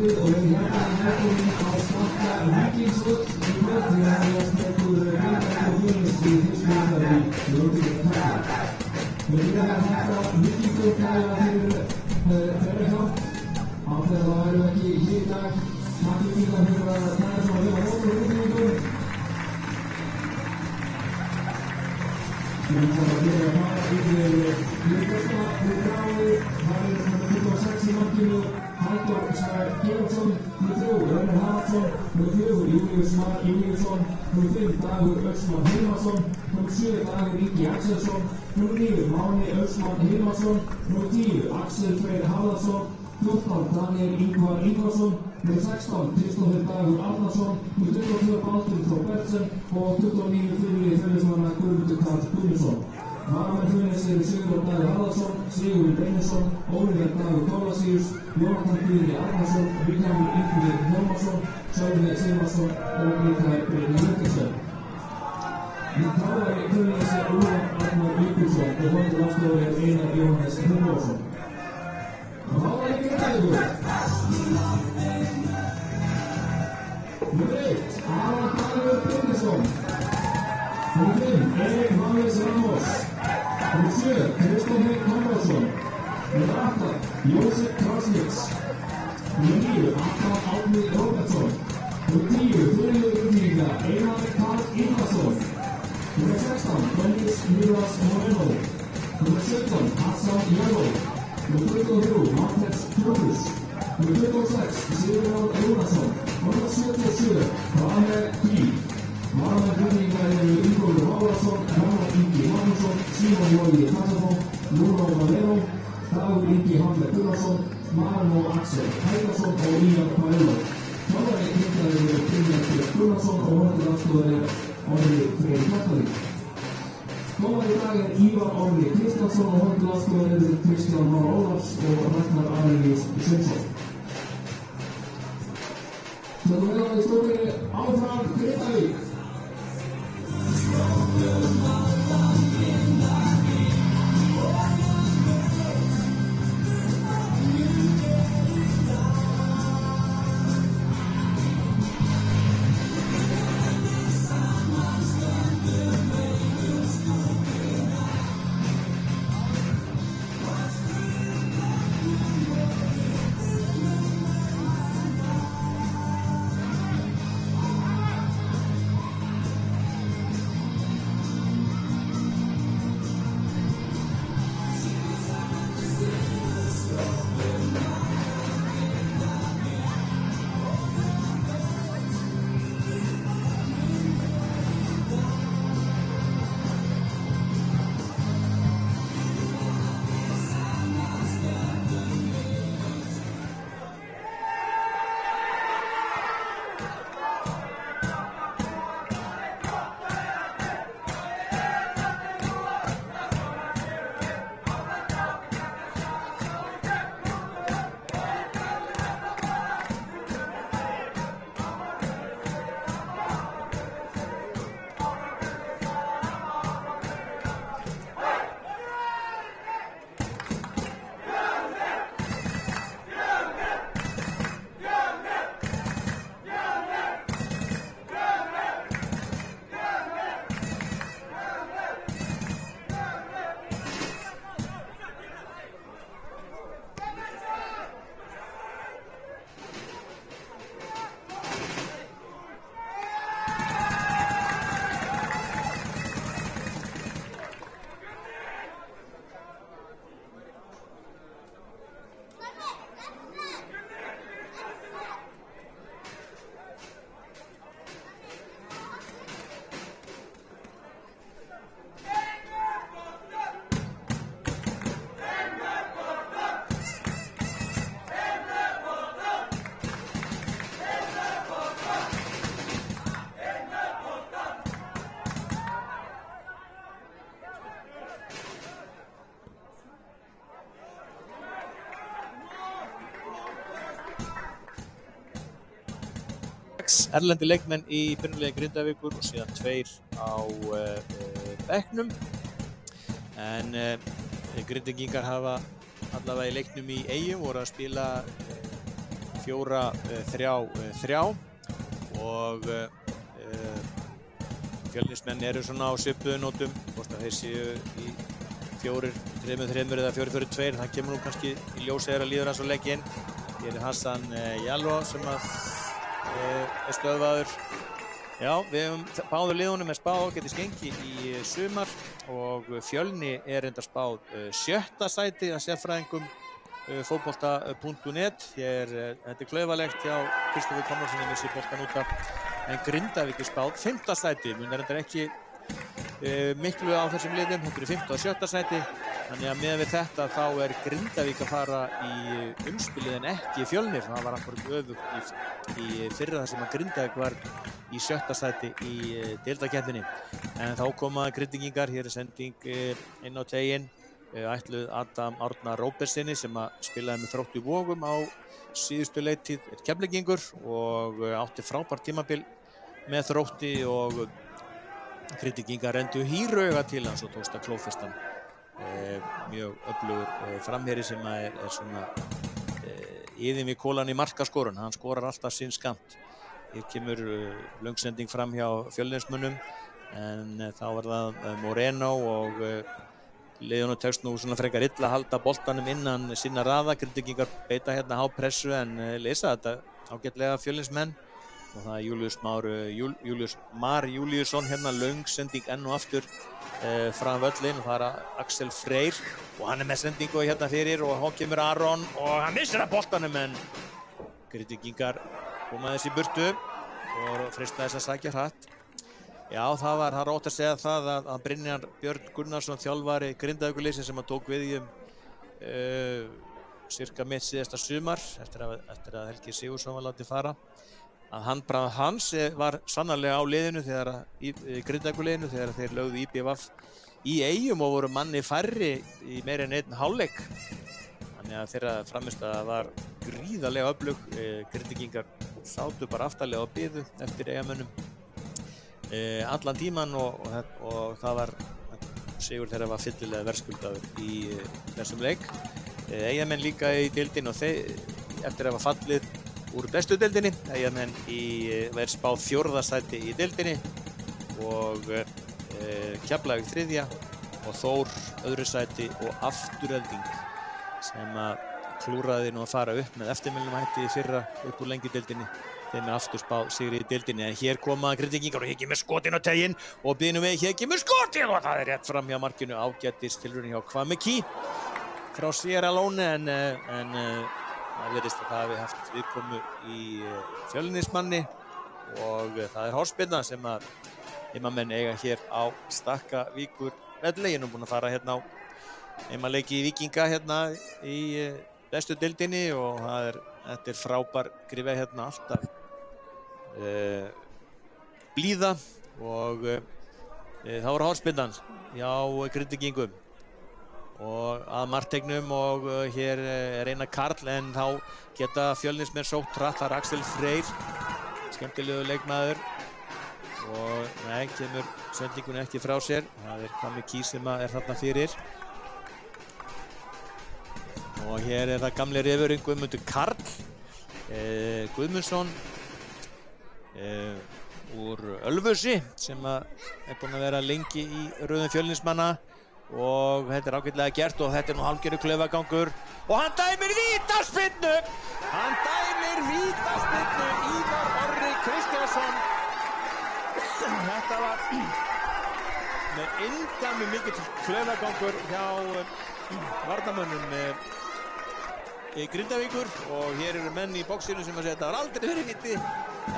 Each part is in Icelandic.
kvöldið og við velkomin á Stakka Víkingsvöll í kvöld því að hefjast leikur Grindavíkur og Fjölnis í fyrstu umferð í Ljóðvík Karla. Við viljum að þetta Víkingur kæra fyrir þeirra hjálp. Á þegar það væru ekki hér í dag. Margir Víkingar fyrir að kæra svona við á mótur Víkingum. Við erum svona að gera að fara yfir Ljóðvíksta við Gráði. Það er svona 26 í markinu. Halldór Georgsson, nr. 3, Rönnur Haraldsson, nr. 4, Júlíus Mar Júlíusson, nr. 5, Dagur Öxmann Hilmarsson, nr. 7, Dagur Ingi Axelsson, nr. 9, Máni Öxmann Hilmarsson, nr. 10, Axel Freyr Haraldsson, 14, Daniel Ingvar Ingvarsson, nr. 16, Kristófer Dagur Arnarsson, nr. 22, Baldur Þór Bertsen og 29, fyrirliði Fjölnismanna Guðmundur Karl Gunnarsson. Varamenn Fjölnis eru Sigurður Dagur Harðarsson, Sigurður Beinusson, Ólíver Dagur Tólasíus, Jónatan Guðni Arnarsson, Vilhjálmur Ingvar Hjálmarsson, Sölvi Sigmarsson og Mikael Brynjar Jökulsson. Þjálfari Fjölnis er Úlfar Arnar Jökulsson og hóttur aðstofari er Einar Jóhannes Hrunvarsson. Og þá er ekki Grindavíkur. Nr. 1, Aron Dagur Björnsson. Nr. 5, Erik Valles Ramos. Nr. 7, Kristófer Konradsson. Nr. 8, Jósef Krasniks. Nr. 9, Anton Árni Róbertsson. Nr. 10, fyrirliði Víkinga, Einar Karl Ingvarsson. Nr. 16, Dennis Nicolas Moreno. Nr. 17, Hassan Jaló. Nr. 23, Martins Kjúrus. Nr. 26, Sigurður Jónasson. Nr. 77, Rane Ký. Varamenn Víkinga eru Ingólfur Hávarsson, Ragnar Ingi Magnússon, Símon Logi Tassarsson, Bruno Valero, Dagur Ingi Hamlet Gunnarsson, Marino Axel Helgason og Ívar Parillo. Þjálfari Grindavíkur eru Brynjar Gunnarsson og hóttur aðstofari Orri Freyr Kjartavík. Dómari í dag er Ívar Orri Kristjánsson og hóttur aðstofari eru Kristján Már Ólafs og Ragnar Arilíus Sveinsson. Svo við í stórri áfram Grindavík. Erlendi leikmenn í byrjunarliði Grindavíkur og síðan 2 á bekknum. En Grindvíkingar hafa allavega í leiknum í Eyjum voru að spila 4-3-3 og Fjölnismenn eru svona á svipuðunótum, hvort að þeir séu í 4-3-3 eða 4-4-2, það kemur nú kannski í ljós þegar að líður hans á leikinn. Hér er Hassan Jallo sem er stöðvaður. Já, við höfum báður liðunum spáð ágætis gengi í sumar og Fjölni er reyndar spáð 7. sæti að sérfræðingum fótbolta.net. Þetta er klaufalegt hjá Kristoffer Konráðssyni missi boltann út af, en Grindavík er spáð 5. sæti. Mun er reyndar ekki miklu á þessum liðum, þetta er 5. og 7. sæti. Þannig að miðað við þetta þá er Grindavík að fara í umspilið en ekki Fjölnir. Það var akkurat öfugt í fyrra þar sem að Grindavík var í 7. sæti í deildakeppninni. En þá koma Grindvíkingar, hér er sending inn á teiginn, ætluð Adam Árna Róbertsinni sem að spilaði með Þrótti Vogum á síðustu leiktíð, er Keflvíkingur og átti frábært tímabil með Þrótti og Grindvíkingar rendu hýrauga til hans og tókst að klófesta hann. Mjög öflugur framherji sem er svona yðin við kólan í markaskorun, hann skorar alltaf sinn skamt. Hér kemur löngsending fram hjá Fjölnismönnum en þá var það Moreno og liðunum tekst nú svona frekar illa að halda boltanum innan sinna raða. Grindvíkingar beita hérna hápressu en leysa þetta ágætlega Fjölnismenn og það er Júlíus Mar Júlíusson hérna löngsending enn og aftur frá völlin og það er Axel Freyr og hann er með sendingu hérna fyrir og hann kemur Aron og hann missir að boltanum en Grindvíkingar koma þess í burtu og freista þess að sækja hratt. Já, það var ótt að segja það að Brynjar Björn Gunnarsson þjálfari Grindavíkurliðsins sem hann tók við í cirka mitt síðasta sumar eftir að Helgi Sigurðsson var látið fara. Að handbragð hans var sannarlega á liðinu í Grindavíkurliðinu þegar þeir lögðu IBVF í Eyjum og voru manni færri í meira en einn hálfleik. Þannig að þeirra frammistaða var gríðarlega öflug. Grindvíkingar sátu bara aftarlega og biðu eftir Eyjamönnum allan tíman og það var sigur þeirra var fyllilega verðskuldaður í þessum leik. Eyjamenn líka í deildinni og þeir eftir að hafa fallið úr bestu deildinni. Eyjamenn verið spáð 4. sæti í deildinni og Keflavík 3. og Þór 2. sæti og Afturelding sem að klúraði nú að fara upp með eftirminnum hætti í fyrra upp úr lengjudeildinni. Þeim er aftur spáð sigri í deildinni en hér koma Grindvíkingar og hér kemur skotin á teiginn og byrjum við hér kemur skotin og það er rétt fram hjá markinu. Ágætis tilraun hjá Kwameki frá Sierra Leone en það virðist að það hafi haft viðkomu í Fjölnismanni og það er hornspyrna sem að heimamenn eiga hér á Stakkavíkur velli. Ég er nú búinn að fara hérna á heimaleiki í Víkinga hérna í bestu deildinni og þetta er frábær grifja hérna alltaf blíða og þá var hornspyrnan hjá Grindvíkingum og að marktegnum og hér er Einar Karl en þá geta Fjölnismenn sótt hratt. Það er Axel Freyr, skemmtilegu leikmaður og nei, kemur sendingunni ekki frá sér. Það er Kwameki sem er þarna fyrir og hér er það gamli rifurinn Guðmundur Karl Guðmundsson úr Ölfusi sem er búinn að vera lengi í röðum Fjölnismanna og þetta er ágætlega gert og þetta er nú hálfgerður klaufagangur og hann dæmir vítaspyrnu! Hann dæmir vítaspyrnu! Ívar Orri Kristjánsson. Þetta var með eindæmi mikill klaufagangur hjá varnarmönnum í Grindavíkur og hér eru menn í boxinu sem að segja þetta var aldrei verið víti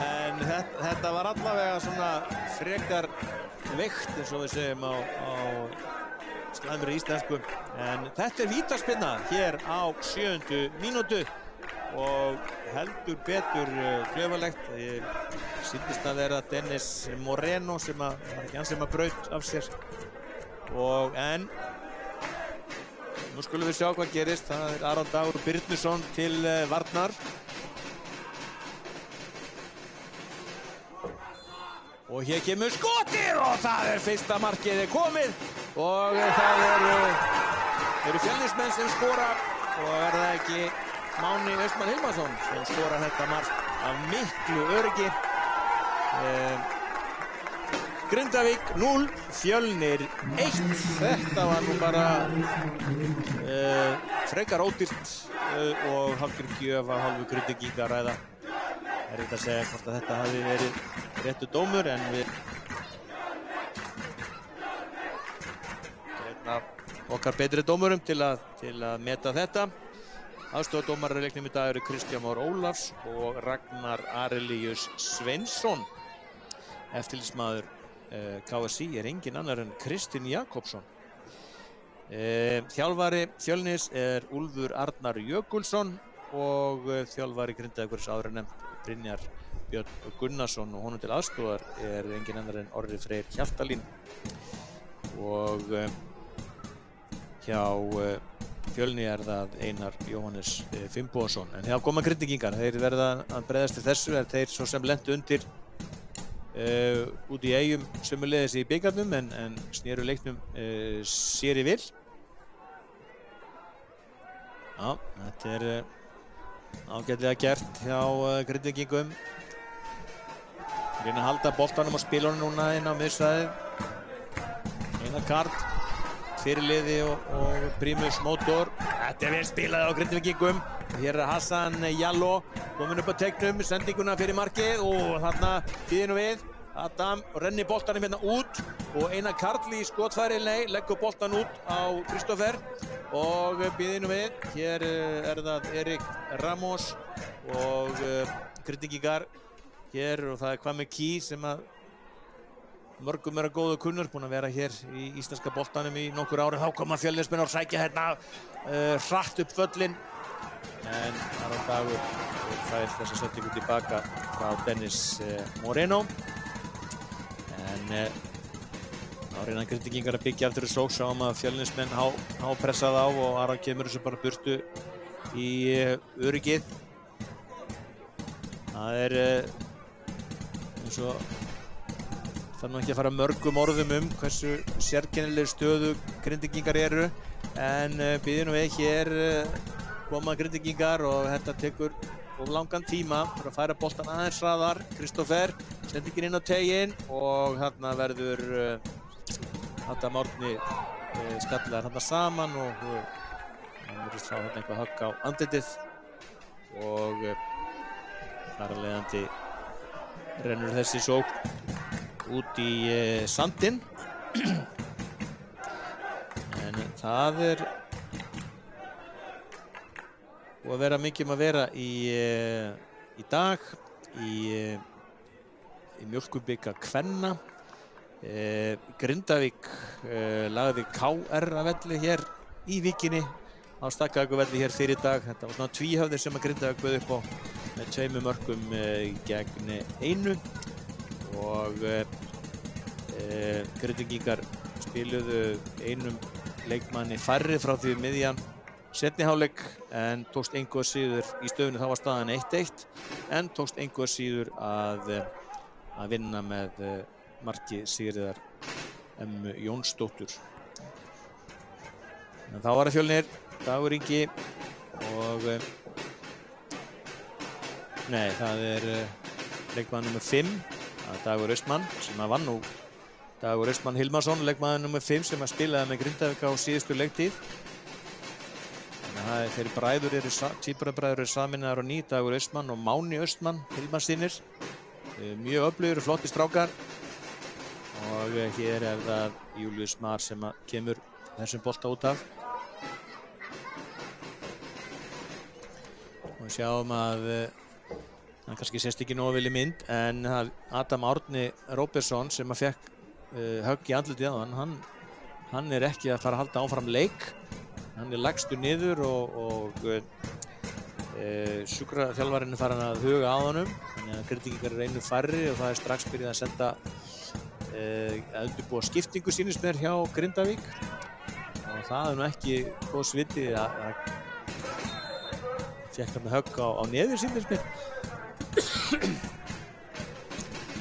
en þetta var allavega svona frekar veikt eins og við segjum á slæmri íslensku en þetta er vítaspyrna hér á 7. mínútu og heldur betur klaufalegt. Sýndist að vera Dennis Moreno sem var ekki hann sem braut af sér en nú skulum við sjá hvað gerist. Það er Aron Dagur Birnusson til varnar. Og hér kemur skotið og það er fyrsta markið komið og það eru Fjölnismenn sem skora og er það ekki Máni Austmann Hilmarsson sem skorar þetta mark af miklu öryggi. Grindavík 0, Fjölnir 1. Þetta var nú bara frekar ódýrt og hálfgerð gjöf af hálfu Grindvíkinga að ræða. Erfitt að segja hvort að þetta hafi verið réttur dómur en við einn af okkar betri dómurum til að meta þetta. Aðstoðardómarar í leiknum í dag eru Kristján Már Ólafs og Ragnar Arelíus Sveinsson. Eftirlitsmaður KSÍ er engin annar en Kristinn Jakobsson. Þjálfari Fjölnis er Úlfur Arnar Jökulsson og þjálfari Grindavíkur áður nefnt Brynjar Björn Gunnarsson og honum til aðstoðar er engin annar en Orri Freyr Hjaltalín. Og hjá Fjölni er það Einar Jóhannes Finnbogason. En hjá koma Grindvíkingar, þeir verða að bregðast til þessu, þeir svo sem lentu undir út í Eyjum sömuleiðis í bikarnum en snéru leiknum sér í vil. Já, þetta er ágætlega gert hjá Grindvíkingum. Reyna að halda boltanum og spilunum núna inn á miðsvæðið. Einar Karl, fyrirliði og Primus Motor. Þetta er vel spilað á Grindvíkingum. Hér er Hassan Jallo komin upp á teiknum, sendinguna fyrir markið og þarna býðinu við. Adam renni boltanum hérna út og Einar Karl í skotfæri leggur boltan út á Kristoffer og býðinu við. Hér er það Erik Ramos og Grindvíkingar hér og það er Kvammi Ký sem að mörgum er að góðu kunnur, búinn að vera hér í íslenska boltanum í nokkur ári. Þá koma Fjölnismenn og sækja hérna hratt upp völlinn en Aron Dagur fær þessa settingu tilbaka frá Dennis Moreno. En þá reyna Grindvíkingar að byggja aftur í sók, sáum að Fjölnismenn hápressað á og Aron kemur þessu bara burtu í öryggið. Það er eins og það er nú ekki að fara mörgum orðum hversu sérkennileg stöðu Grindvíkingar eru en býðum við hér koma Grindvíkingar og þetta tekur of langan tíma fyrir að færa boltan aðeins hraðar. Kristoffer sendingin inn á teiginn og þarna verður Adam Árni skallaðar þarna saman og hann verður frá þarna eitthvað högg á andlitið og þar af leiðandi rennur þessi sókn út í sandinn. En það er og að vera mikið að vera í dag í mjólkurbikar kvenna. Grindavík lagði KR að velli hér í Víkinni á Stakkavíkurvelli hér fyrir dag. Þetta var svona tvíhöfðir sem að Grindavík bauð upp á með 2 mörkum gegn 1 og Grindvíkingar spiluðu einum leikmanni færri frá því miðjan seinni hálfleik en tókst engu að síður í stöðunni, þá var staðan 1-1 en tókst engu að síður að vinna með marki Sigríðar Jónsdóttur. En þá var það Fjölnir, Dagur Ingi og nei, það er leikmaður nr. 5, Dagur Austmann sem að vann nú. Dagur Austmann Hilmarsson, leikmaður nr. 5 sem að spilaði með Grindavík á síðustu leiktíð. Þeir tvíburabræður eru sameinaðir á ný, Dagur Austmann og Máni Austmann Hilmarssynir. Mjög öflugir og flottir strákar. Og hér er það Júlíus Mar sem kemur þessum bolta út af. Og sjáum að hann kannski sést ekki nógu vel í mynd en Adam Árni Róbersson sem fekk högg í andlitið á hann er ekki að fara að halda áfram leik. Hann er lagstur niður og sjúkraþjálfarinn er farin að huga á honum. Þannig að Grindvíkingar eru einu færri og það er strax byrjað að senda að undirbúa skiptingu sýnist mér hjá Grindavík. Og það er nú ekki góð sviti að fékk hann högg á nefið sýnist mér.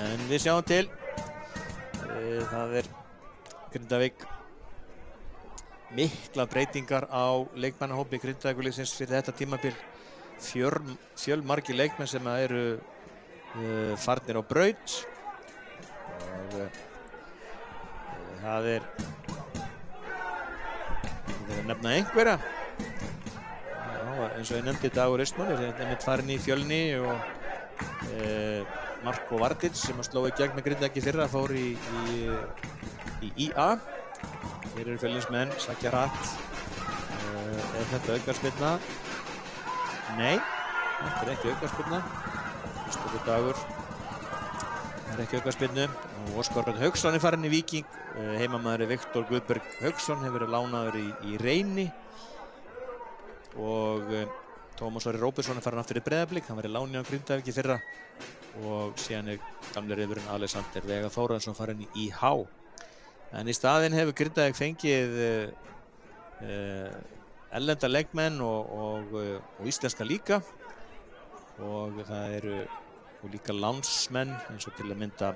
En við sjáum til. Það er Grindavík. Miklar breytingar á leikmannahópi Grindavíkurliðsins fyrir þetta tímabil. fjölmargir leikmenn sem eru farnir á braut og það er að nefna einhverja. Eins og ég nefndi Dagur Austmann er einmitt farinn í Fjölni og Marko Vardic sem að sló í gegn með Grindavík í fyrra fór í IA. Hér eru Fjölnismenn, Sakja Ratt. Er þetta aukaspyrna? Nei, þetta er ekki aukaspyrna. Kristoffer Dagur er ekki aukaspyrnu og Óskar Örn Hauksson er farinn í Víking. Heimamaður Viktor Guðberg Hauksson hefur verið lánaður í Reyni og Tómas Orri Róbertsson er farinn aftur í Breiðablik. Hann var í láni á Grindavík í fyrra og síðan er gamli reyðurinn Alexander Vega Þórðarsson farinn í IH. En í staðinn hefur Grindavík fengið erlenda leikmenn og íslenska líka og það eru líka lánsmenn eins og til að mynda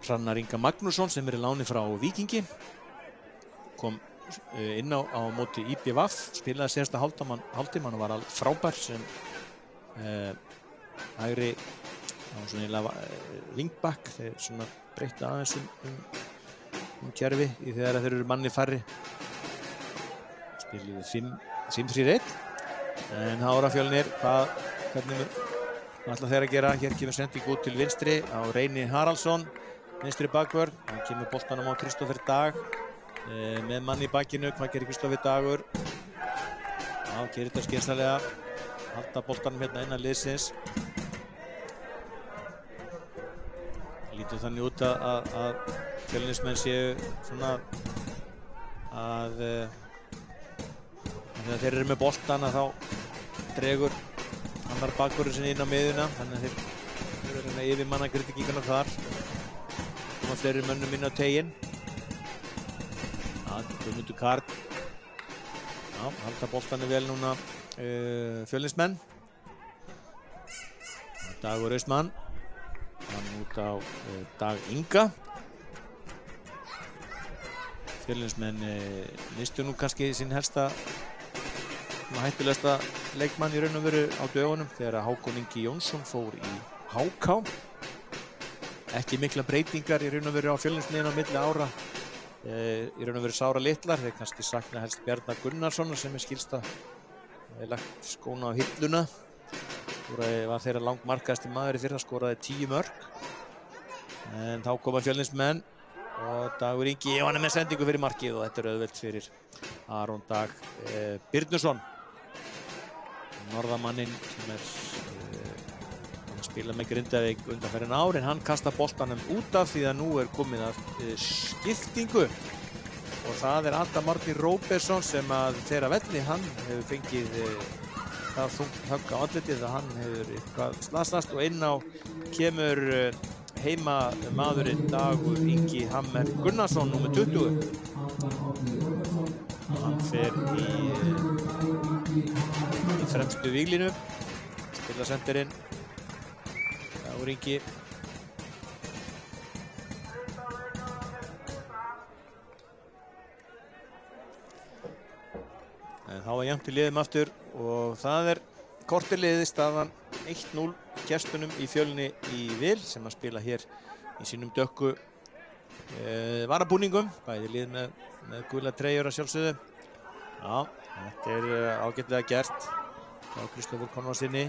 Hrannar Inga Magnússon sem er í láni frá Víkingi, kom inn á móti IBVF, spilaði síðasta hálftíman og var alveg frábær sem hægri wingback. Þeir svona breytta aðeins kerfi í þegar þeir eru manni færri. Spiluðu 5-3-1 en Hára Fjölnir, hvernig ætla þeir að gera? Hér kemur sending út til vinstri á Reyni Haraldsson, vinstri bakvörð. Hann kemur boltanum á Kristoffer Dag með mann í bakinu. Hvað gerir Kristoffer Dagur? Já, gerir þetta skynsamlega, halda boltanum hérna innan liðsins. Lítur þannig út að Fjölnismenn séu svona að þegar þeir eru með boltan þá dregur annar bakvörður sinni inn á miðjuna, þannig að þeir eru með yfirmanna Grindvíkingana þar. Koma fleiri mönnum inn á teiginn. Guðmundur Karl. Já, halda boltanum vel núna Fjölnismenn. Dagur Austmann. Hann út á Dag Inga. Fjölnismenn mistu nú kannski sinn helsta hættulegasta leikmann í raun og veru á dögunum þegar Hákon Ingi Jónsson fór í HK. Ekki mikla breytingar í raun og veru á Fjölnisliðinu á milli ára. Í raun og veru sára litlar. Þeir kannski sakna helst Bjarna Gunnarssonar sem er skilsta lagt skóna á hilluna. Var þeirra langmarkaðasti maður í fyrra, skoraði 10 mörk. En þá koma Fjölnismenn og Dagur Ingi, hann er með sendingu fyrir markið og þetta er auðvelt fyrir Aron Dag Birnusson, norðamanninn sem er að spila með Grindavík undanfarin ár, en hann kastar boltanum út af því að nú er komið að skiptingu og það er Adam Árni Róbertsson sem að þeirra velli. Hann hefur fengið það þungt högg á andlitið að hann hefur eitthvað slasast og inn á kemur heima maðurinn Dagur Ingi Hammer Gunnarsson, númer 20. Hann fer í fremstu víglínu, spila sendirinn. Dagur Ingi. En þá er jafnt í liðum aftur og það er kortir liðið, staðan 1-0 gestunum í Fjölni í Vil sem að spila hér í sínum dökku varabúningum, bæði lið með gula treyjur að sjálfsögðu. Já, þetta er ágætlega gert á Kristoffer Konradsinni,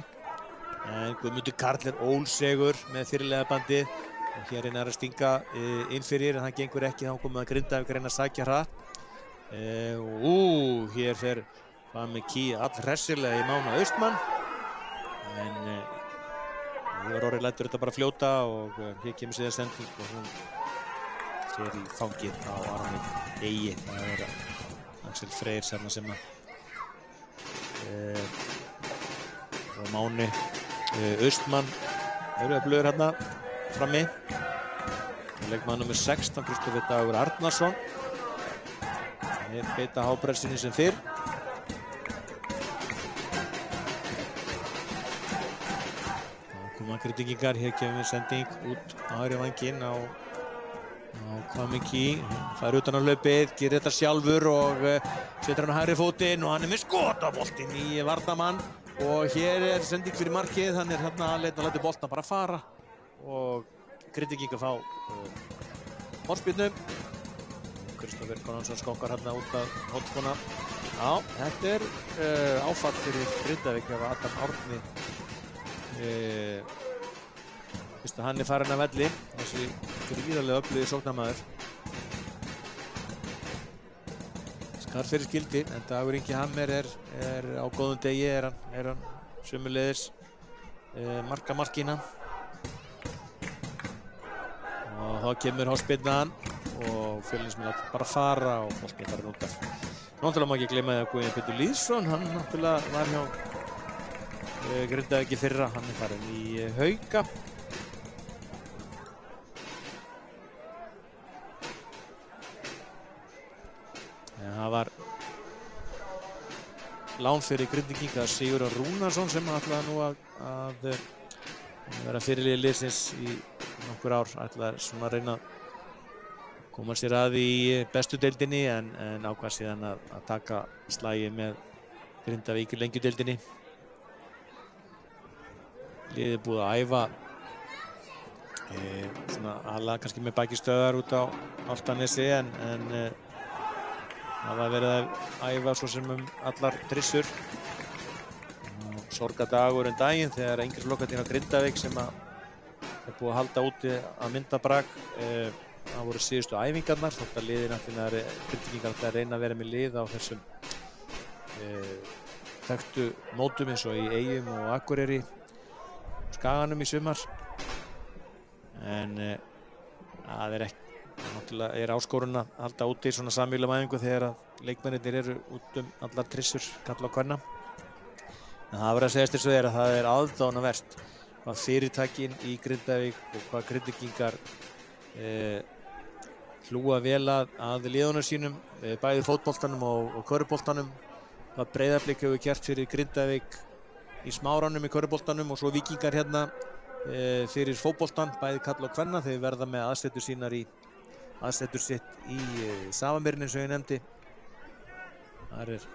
en Guðmundur Karl er ólsegur með fyrirliða bandið og hér er að stinga inn fyrir en það gengur ekki, þá komið að Grindavík reyna að sækja hratt. Hér fer Fami Kí allhressilega í Mána Austmann, en Ívar Orri lætur þetta bara fljóta og hér kemur síðan sending og hún fer í fangið á Arni Eigi. Það er Axel Freyr sem og Máni Austmann eru að blöður hérna frammi. Leikmaður nummer 16 Kristoffer Dagur Arnarsson er beita hápressunni sem fyrr. Grindvíkingar, hér kemur sending út á hægri vænginn á Mamiki fær utan á hlaupið, gerir þetta sjálfur og setur hann á hægri fótinn og hann með skotaboltinn í varnarmann og hér sending fyrir markið, hann hérna að leita að láta boltana bara fara og Grindvíkingar fá hornspyrnu. Kristoffer Konráðsson skokkar hérna út af hornspyrna. Já, þetta áfall fyrir Grindavík ef Adam Árni fyrst að hann farinn af velli, þessi gríðarlega öflugi sóknarmaður. Skar fyrir skildi, en Dagur Ingi Hammer á góðum degi, hann sömuleiðis markamarkina. Og þá kemur hornspyrnan og Fjölnismenn láta bara fara og boltinn farin út af. Náttúrulega má ekki gleyma því að Guðjón Pétur Lýðsson, hann náttúrulega var hjá Grindavík í fyrra, hann farinn í Hauka. Það var lán fyrir Grindvíkinga Sigurður Rúnarsson sem ætlaði nú að vera fyrirliði liðsins í nokkur ár, ætlaði svona að reyna að koma sér að í bestu deildinni en ákvað síðan að taka slagið með Grindavík í lengjudeildinni. Liðið búið að æfa svona aðalega kannski með bækistöðar út á Álftanesi en það var verið að æfa svo sem allar trissur. Sorgadagur daginn þegar Engilsflokkarnir á Grindavík sem búið að halda úti að myndabrag. Það voru síðustu æfingarnar, þótt að liðin Grindvíkingar ætla að reyna að vera með lið á þessum þekktu mótum eins og í Eyjum og Akureyri, Skaganum í sumar. En það náttúrulega áskorun að halda úti í svona samvíglegum æfingu þegar að leikmennirnir eru út allar trissur, kalla og kvenna. En það verður að segjast eins og að það aðdáunarvert hvað fyrirtækin í Grindavík og hvað Grindvíkingar hlúa vel að liðunum sínum, bæði fótboltanum og körfuboltanum. Hvað Breiðablik hefur gert fyrir Grindavík í Smáranum í körfuboltanum og svo Víkingar hérna fyrir fótboltan, bæði kalla og kvenna. Þeir verða með aðsetur sitt í Safamýrinni sem ég nefndi. Það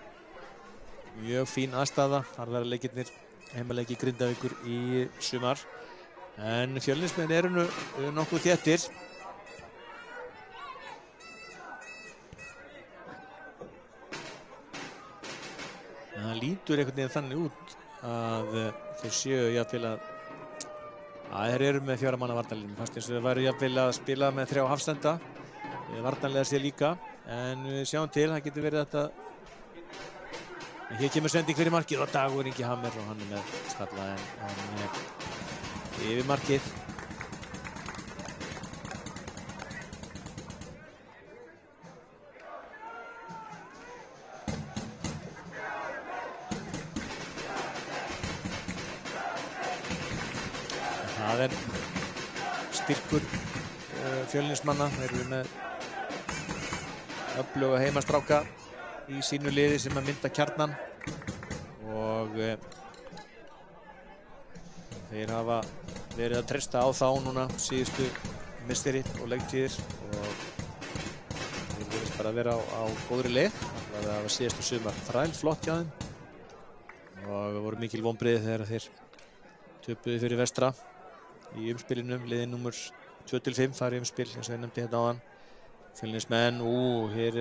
mjög fín aðstaða, þar verða leikirnir heimaleiki Grindavíkur í sumar. En Fjölnismenn eru nokkuð þéttir. Það lítur einhvern veginn þannig út að þeir séu jafnvel að þeir eru með 4 manna varnarlínu. Fannst eins og þeir væru jafnvel að spila með 3 hafsenda. Varnarlega sér líka, en við sjáum til, það getur verið þetta. En hér kemur sending fyrir markið og Dagur Ingi Hammer og hann með skalla en yfir markið. Það styrkur Fjölnismanna. Þeir eru með öfluga heimastráka í sínu liði sem að mynda kjarnan og þeir hafa verið að treysta á þá núna síðustu misseri og leiktíðir og þeir verðist bara að vera á góðri leið. Það var síðustu sumar þrælflott hjá þeim og voru mikil vonbrigði þegar þeir töpuðu fyrir Vestra í umspilinu. Liðið númer 2-5 fari umspil eins og ég nefndi hérna áðan. Fjölnismenn, hér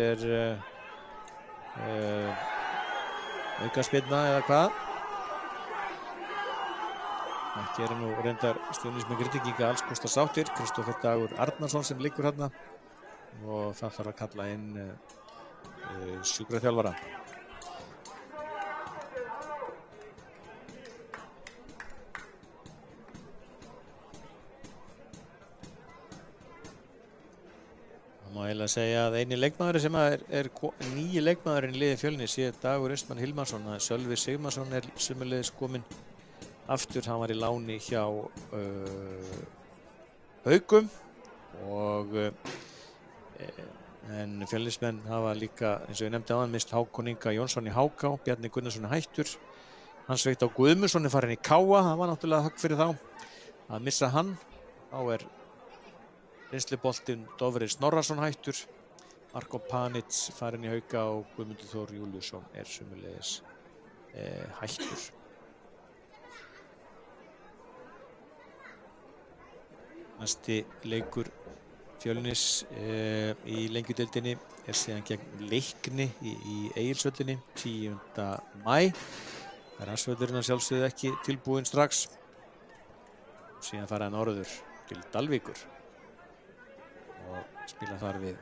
aukaspyrna eða hvað? Ekki nú reyndar Fjölnismenn Grindvíkinga alls kostar sáttir. Kristoffer Dagur Arnarsson sem liggur hérna og það þarf að kalla inn sjúkraþjálfara. Það má eiginlega segja að eini leikmaður sem nýji leikmaðurinn í liði Fjölnis sé Dagur Austmann Hilmarsson. Sölvi Sigmarsson sömuleiðis kominn aftur. Hann var í láni hjá Haukum en Fjölnismenn hafa líka, eins og ég nefndi áðan, mist Hákon Inga Jónsson í HK, Bjarni Gunnarsson hættur. Hans Veitt á Guðmundsson farinn í KA. Það var náttúrulega högg fyrir þá að missa hann. Þá Reynsluboltinn Dofri Snorrason hættur. Marko Panic farinn í Hauka og Guðmundur Þór Júliusson sömuleiðis hættur. Næsti leikur Fjölnis í Lengjudeildinni síðan gegn Leikni í Egilshöllinni 10. maí. Grasvöllurinn að sjálfsögðu ekki tilbúinn strax. Síðan fara hann norður til Dalvíkur og spila þar við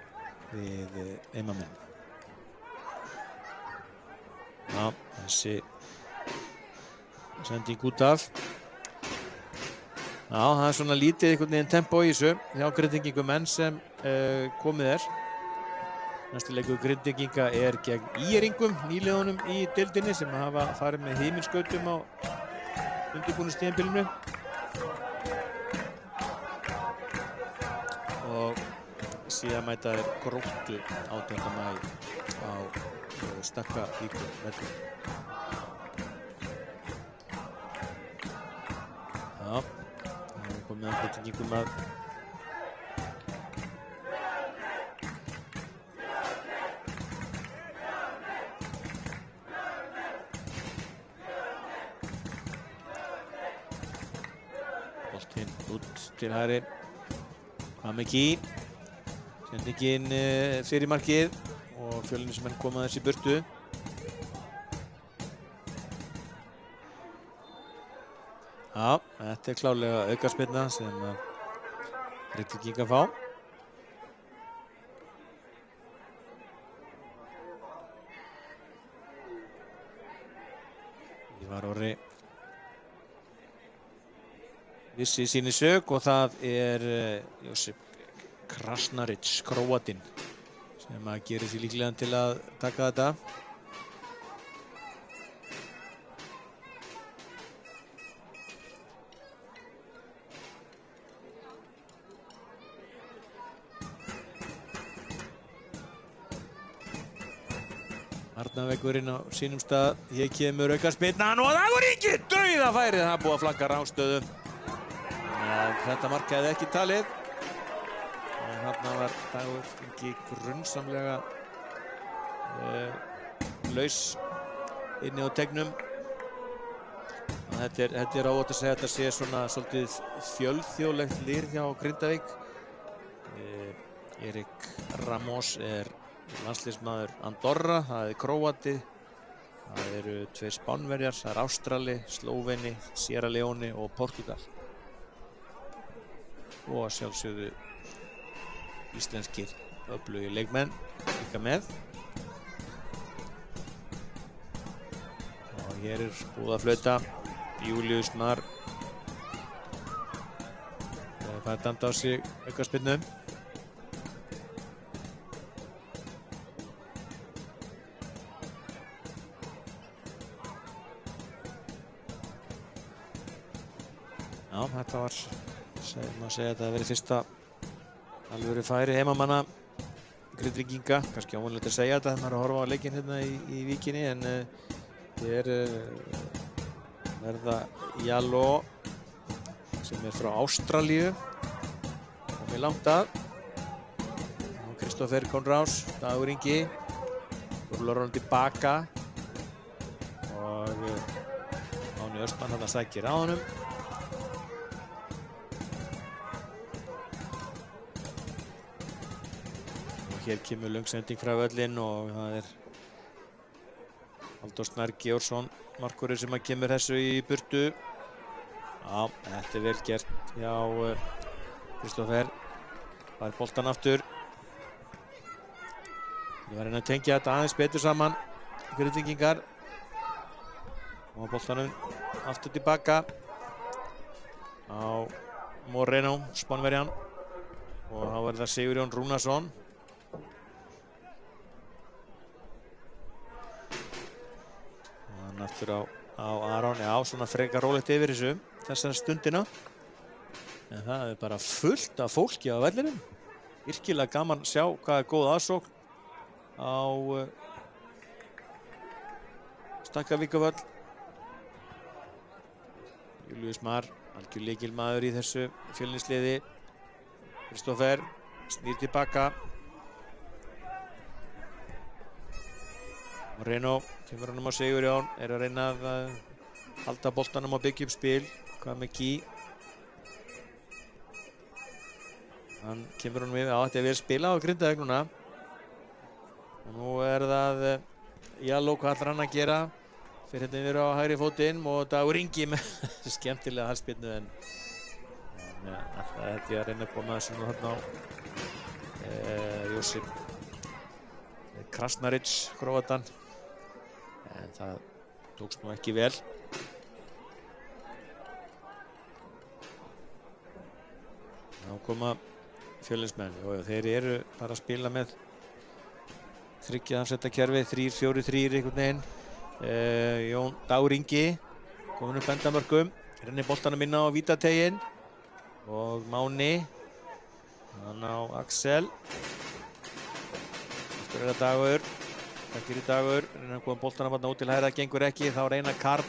heimamenn. Já, þessi sending út af. Já, það er svona lítið einhvern veginn tempó í þessu hjá Grindvíkingum enn sem komið Næsti leikur Grindvíkinga gegn ÍR-ingum, nýliðunum í deildinni sem hafa farið með himinskautum á undirbúningstímabilinu. Og síðan mæta þeir Gróttu 18. maí á Stakkavíkurvelli. Já, það er komið að Grindvíkingum að boltinn út til hægri. Kamiki sendingin fyrir markið og Fjölnismenn koma þessi burtu. Já, þetta klárlega aukaspyrna sem Grindvíkingar fá. Ívar Orri vissi síni sök og það Josip Krasnaric, Króatinn, sem gerir sig líklega til að taka þetta. Arnarvegurinn á sínum stað. Hér kemur aukaspyrnan og Dagur Ingi dauðafærið. Það er búið að flagga rángstöðu. Þetta mark hefði ekki talið. En þarna var Dagur Ingi grunsamlega laus inni á teignum. Þetta er óvægt að segja að þetta sé svona svolítið fjölþjóðlegt lið hjá Grindavík. Erik Ramos landsliðsmaður Andorra, það Króati, það eru 2 Spánverjar, það Ástrali, Slóveni, Sierra Leone og Portugal. Og að sjálfsögðu íslenskir öflugir leikmenn líka með. Og hér er búið að flauta. Július Mar fær dæmt á sig aukaspyrnu. Já, þetta var, maður segja að þetta hefði verið fyrsta alvöru færi heimamanna Grindvíkinga. Kannski óvanlegt að segja þetta þegar maður er að horfa á leikinn hérna í Víkinni, en hér verða Jaló, sem er frá Ástralíu, komið langt að. Og Kristoffer Konráðs, Dagur Ingi, rúlar honum tilbaka og Máni Östmann þarna sækir á honum. Hér kemur löng sending frá völlinn og það er Halldór Snær Georgsson, markvörður, sem kemur þessu í burtu. Já, þetta er vel gert hjá Kristoffer. Það er boltan aftur. Við verðum að tengja þetta aðeins betur saman, Grindvíkingar. Og boltanum aftur tilbaka á Moreno, Spánverjan. Og þá verður það Sigurjón Rúnarsson. Aftur á Aron, já, svona frekar rólegt yfir þessar stundina. En það er bara fullt af fólki á vellinum. Virkilega gaman að sjá hvað er góð aðsókn á Stakkavíkurvöll. Július Mar, algjör lykilmaður í þessu Fjölnisliði. Kristófer snýr tilbaka. Moreno kemur honum á Sigurjón, að reyna að halda boltanum og byggja upp spil. Hvað með Key? Hann kemur honum við, þetta er vel spilað á Grindavík núna. Og nú það Jaló, hvað ætlar hann að gera? Fyrir hérna yfir á hægri fótinn og Dagur Ingi með skemmtilega halspyrnu en það held ég að reyna að koma þessu nú þarna á Josip Krasnaric, Króatan. En það tókst nú ekki vel. Þá koma Fjölnismenn. Þeir eru bara að spila með þriggja afsetta kerfi, 3-4-3 einhvern veginn. Jón Dagur Ingi komin upp endamörkum, rennir boltanum inn á vítateiginn og Máni, hann á Axel. Eftir það Dagur, takkir í Dagur, reynir að koma boltanum út til hægra, gengur ekki, þá reyna Karl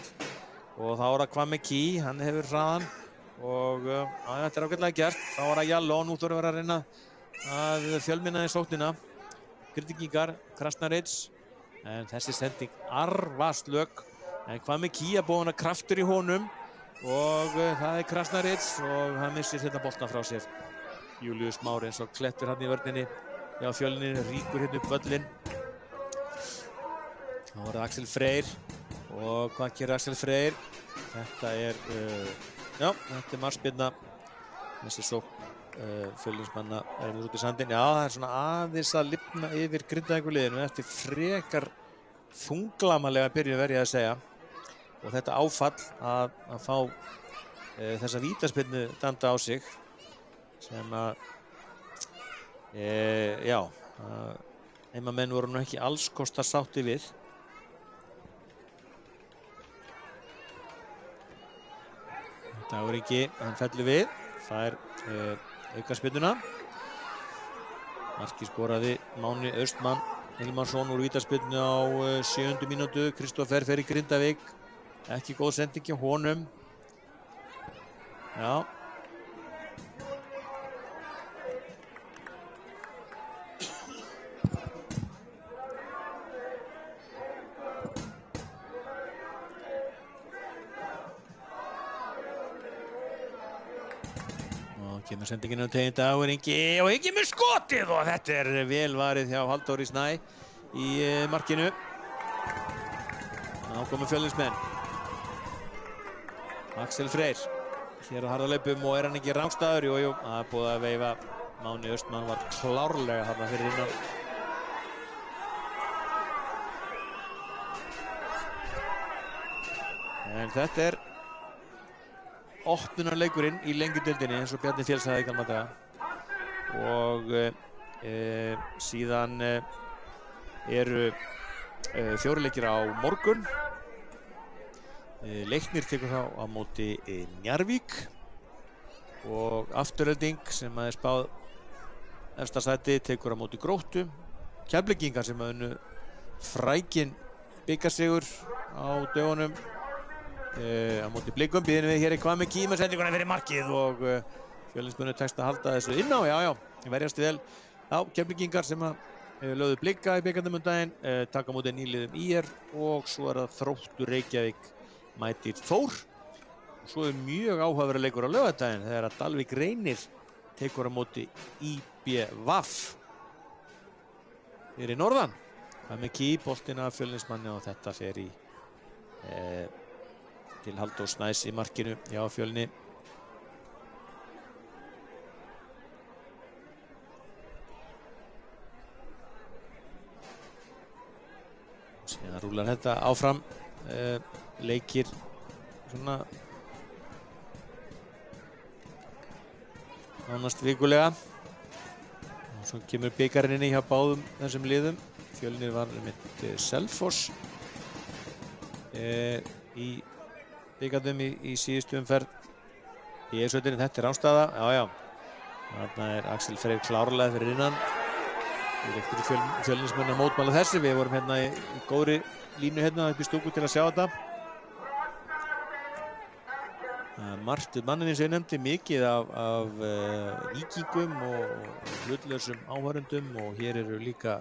og þá það Hvað með Key, hann hefur hraðan og þetta ágætlega gert. Þá það Jaló, nú þurfum við að reyna að fjölmenna í sóknina. Grindvíkingar, Krasnaric, en þessi sending arfaslög, en Hvað með Key að búa kraftur í honum og það Krasnaric og hann missir hérna boltan frá sér. Júlíus Már eins og klettur hann í vörninni. Já, Fjölnir ríkur hérna upp völlinn. Þá það Axel Freyr og hvað gerir Axel Freyr? Þetta þetta er markspyrna. Þessi sókn Fjölnismanna út í sandinn. Já, það svona aðeins að lifna yfir Grindavíkurliðinu eftir frekar þunglamalega byrjun verð ég að segja. Og þetta áfall að fá þessa vítaspyrnu dæmda á sig sem heimamenn voru nú ekki alls kostar sátti við. Dagur Ingi, hann fellur við, fær aukaspyrnuna. Markið skoraði Máni Austmann Hilmarsson úr vítaspyrnu á 7. mínútu. Kristófer fer í Grindavík, ekki góð sending hjá honum. Já. Kemur sendingin á teginn Dagur Ingi og Ingi með skotið og þetta er vel varið hjá Halldóri Snæ í markinu. Þá komur Fjölnismenn. Axel Freyr hér á harðaleipum og hann ekki rangstæður? Jú, það er búið að veifa. Máni Austmann var klárlega þarna fyrir innan. En þetta er opnunarleikurinn í lengjudeildinni eins og Bjarni Fjells sagði í gamla daga. Og síðan eru 4 leikir á morgun. Leiknir tekur þá á móti Njarðvík og Afturelding sem er spáð efsta sæti tekur á móti Gróttu. Keflvíkingar sem unnu frækinn bikarsigur á dögunum á móti Blikum. Býðum við hér Hvað með Key með sendinguna fyrir markið og Fjölnismenn tekst að halda þessu inn á. Já, verjast vel. Já, Keflvíkingar sem lögðu Blika í bikarnum daginn, taka á móti nýliðum IR og svo það Þróttur Reykjavík mætir Þór. Og svo mjög áhugaverður leikur á laugardaginn þegar að Dalvík Reynir tekur á móti IBVF fyrir norðan. Hvað með Key, boltinn af Fjölnismanni og þetta fer í til Halldór Snæs í markinu hjá Fjölni. Síðan rúlar þetta áfram. Leikir svona nánast vikulega. Og svo kemur bikarinn inn í hjá báðum þessum liðum. Fjölnir var með Selfoss í bikarnum í síðustu umferð í EF-sveitinni. Þetta er ástæða. Já. Þarna er Axel Freyr klárlega fyrir innan. Við rektur Fjölnismenn að mótmæla þessu. Við vorum hérna í góðri línu hérna upp í stúku til að sjá þetta. margt manninni sem ég nefndi mikið af víkingum og hlutlausum áhorfendum og hér eru líka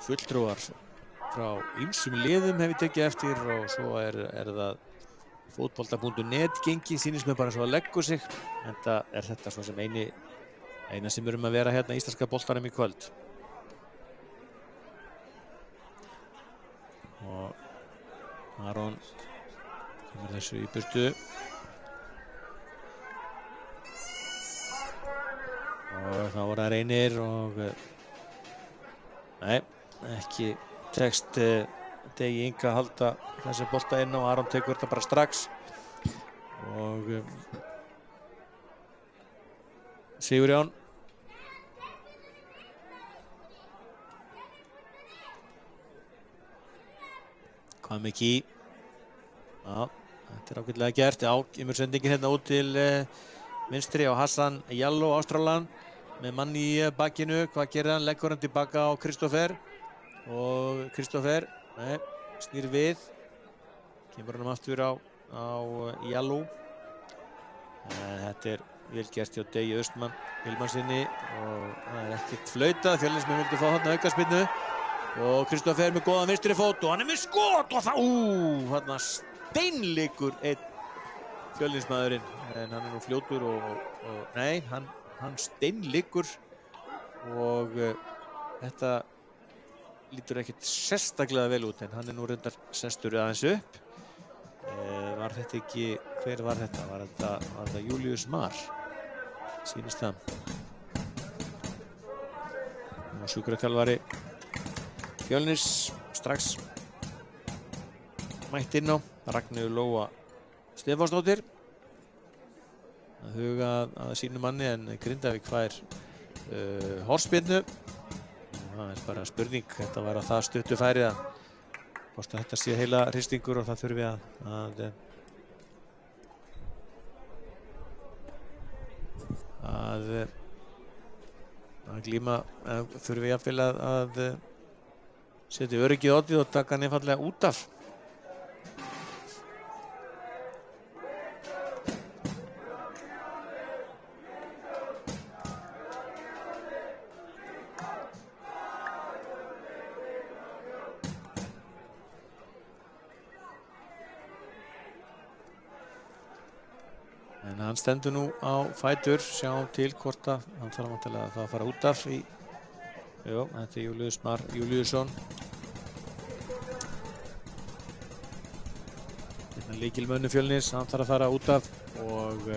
fulltrúar frá ýmsum liðum hef ég tekið eftir og svo er það fótbolta.net gengi, sýnist mér bara svo að leggur sig en það er þetta svo sem eina sem að vera hérna íslenska boltanum í kvöld og Aron kemur þessu í burtu og þá voru það Reynir og nei, ekki tekst Degi Inga að halda þessi bolta inn og Aron tekur þetta bara strax og Sigurjón hvað með ký já, þetta ágætlega gert já, kemur sendingin hérna út til vinstri á Hassan Jallow Ástralan með mann í bakinu hvað gerir hann, leggur hann tilbaka á Kristoffer og Kristoffer nei, snýr við kemur hann aftur á Jallow þetta er vel gert hjá Degi Austmann Hilmarsinni og það er ekkert flautað Fjölnismenn vildi fá þarna aukaspyrnu og Kristoffer með góðan vinstri fót og hann er með skot og þarna steinleikur einn Fjölnismaðurinn en hann er nú fljótur og nei, hann steinleikur og þetta lítur ekkert sérstaklega vel út en hann er nú reyndar sestur aðeins upp var þetta ekki, hver var þetta? Var þetta Júlíus Mar sýnist það og sjúkraþjálfari Fjölnis strax mætt inn á Ragnheiður Lóa Stefánsdóttir að huga að sínu manni en Grindavík fær hornspyrnu það er bara spurning, þetta var að það stuttu færi að hvort þetta sé heila hristingur og það þurfi að glíma þurfi jafnvel að setja öryggið oddið og taka hann einfaldlega út af en hann stendur nú á fætur sjáum til hvort að hann þarf vantilega að fara út af í jú, þetta er Júlíus Mar Júlíusson hérna lykilmönnu Fjölnis hann þarf að fara út af og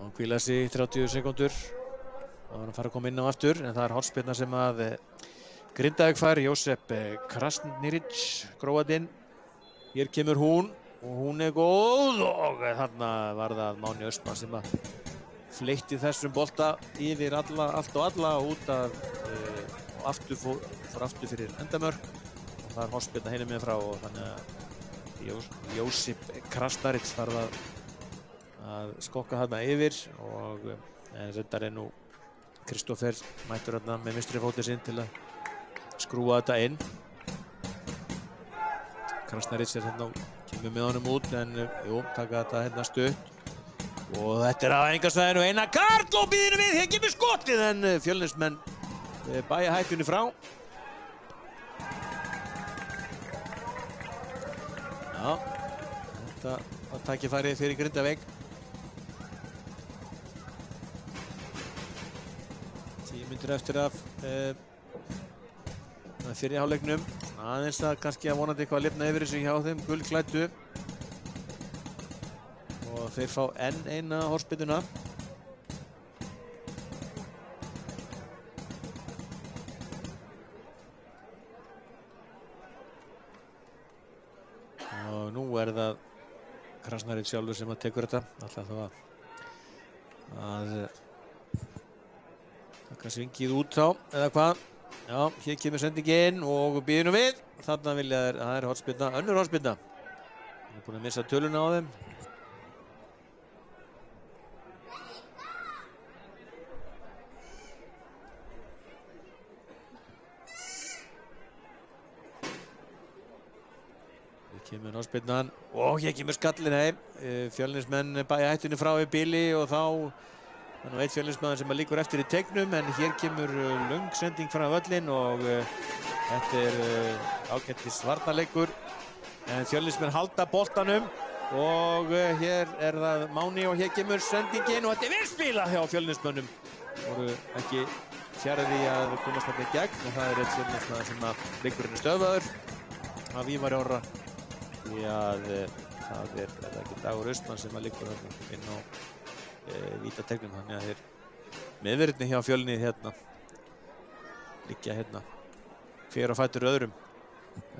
hann hvíla sig í 30 sekúndur og hann fara að koma inn á aftur en það er hornspyrna sem að Grindavík fær Jósef Krasniric Króatinn hér kemur hún og hún er góð og þarna var það Máni Austmann sem að fleytti þessum bolta yfir allt og alla út af og fór aftur fyrir endamörk og það er hornspyrna hinum með frá og þannig að Jósef Krasniric þarf að skokka þarna yfir og reyndar er nú Kristoffer mættur þarna með vinstri fótinn sinn til að skrúa þetta inn Krasniric er þarna kemur með honum út en jú, taka þetta hérna stutt og þetta er á æfingasvæðinu og Einar Karl og býðinu við, hér kemur skotið en Fjölnismenn bæja hættunni frá já, þetta var tækifærið fyrir Grindavík 10 mínútur eftir af fyrri hálfleiknum aðeins að kannski að vonandi eitthvað að lifna yfir þessu hjá þeim gulklæddu og þeir fá enn eina hornspyrnuna og nú er það Krasnaric sjálfur sem að tekur þetta alltaf þá að taka svingið út þá eða hvað já, hér kemur sendingin og býðum við þarna vilja það er hornspyrna, önnur hornspyrna hann er búin að missa töluna á þeim Kemur hornspyrnan og hér kemur skallinn heim. Fjölnismenn bæja hættunni frá í bili og þá það er nú eitt Fjölnismaður sem liggur eftir í teignum en hér kemur löng sending frá völlinn og þetta ágættis varnarleikur en Fjölnismenn halda boltanum og hér það Máni og hér kemur sendingin og þetta vel spilað hjá Fjölnismönnum. Voru ekki fjarri því að komast þarna í gegn og það eitt Fjölnismaður sem að leikurinn stöðvaður af Ívari Orra því að það ekki Dagur Austmann sem að liggur þarna inn á vítateignum þannig að þeir meðverðinni hjá Fjölni hérna liggja hérna hver á fætur öðrum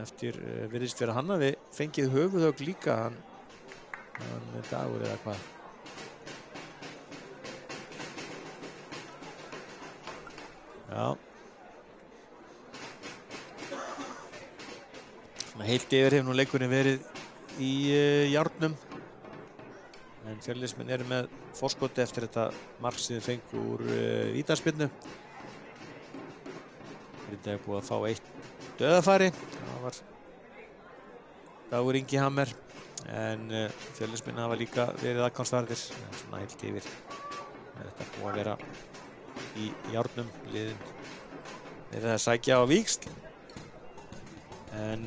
eftir virðist vera hann hafi fengið höfuðhögg líka hann Dagur eða hvað. Já. Svona heilt yfir hefur nú leikurinn verið í járnum en Fjölnismenn eru með forskoti eftir þetta mark sem þeir fengu úr vítaspyrnu. Þetta er búið að fá eitt dauðafæri. Það var Dagur Ingi Hammer en Fjölnismenn hafa líka verið aðgangsvarðir en svona heilt yfir. Þetta er búið að vera í járnum liðin þeir að sækja á víxl en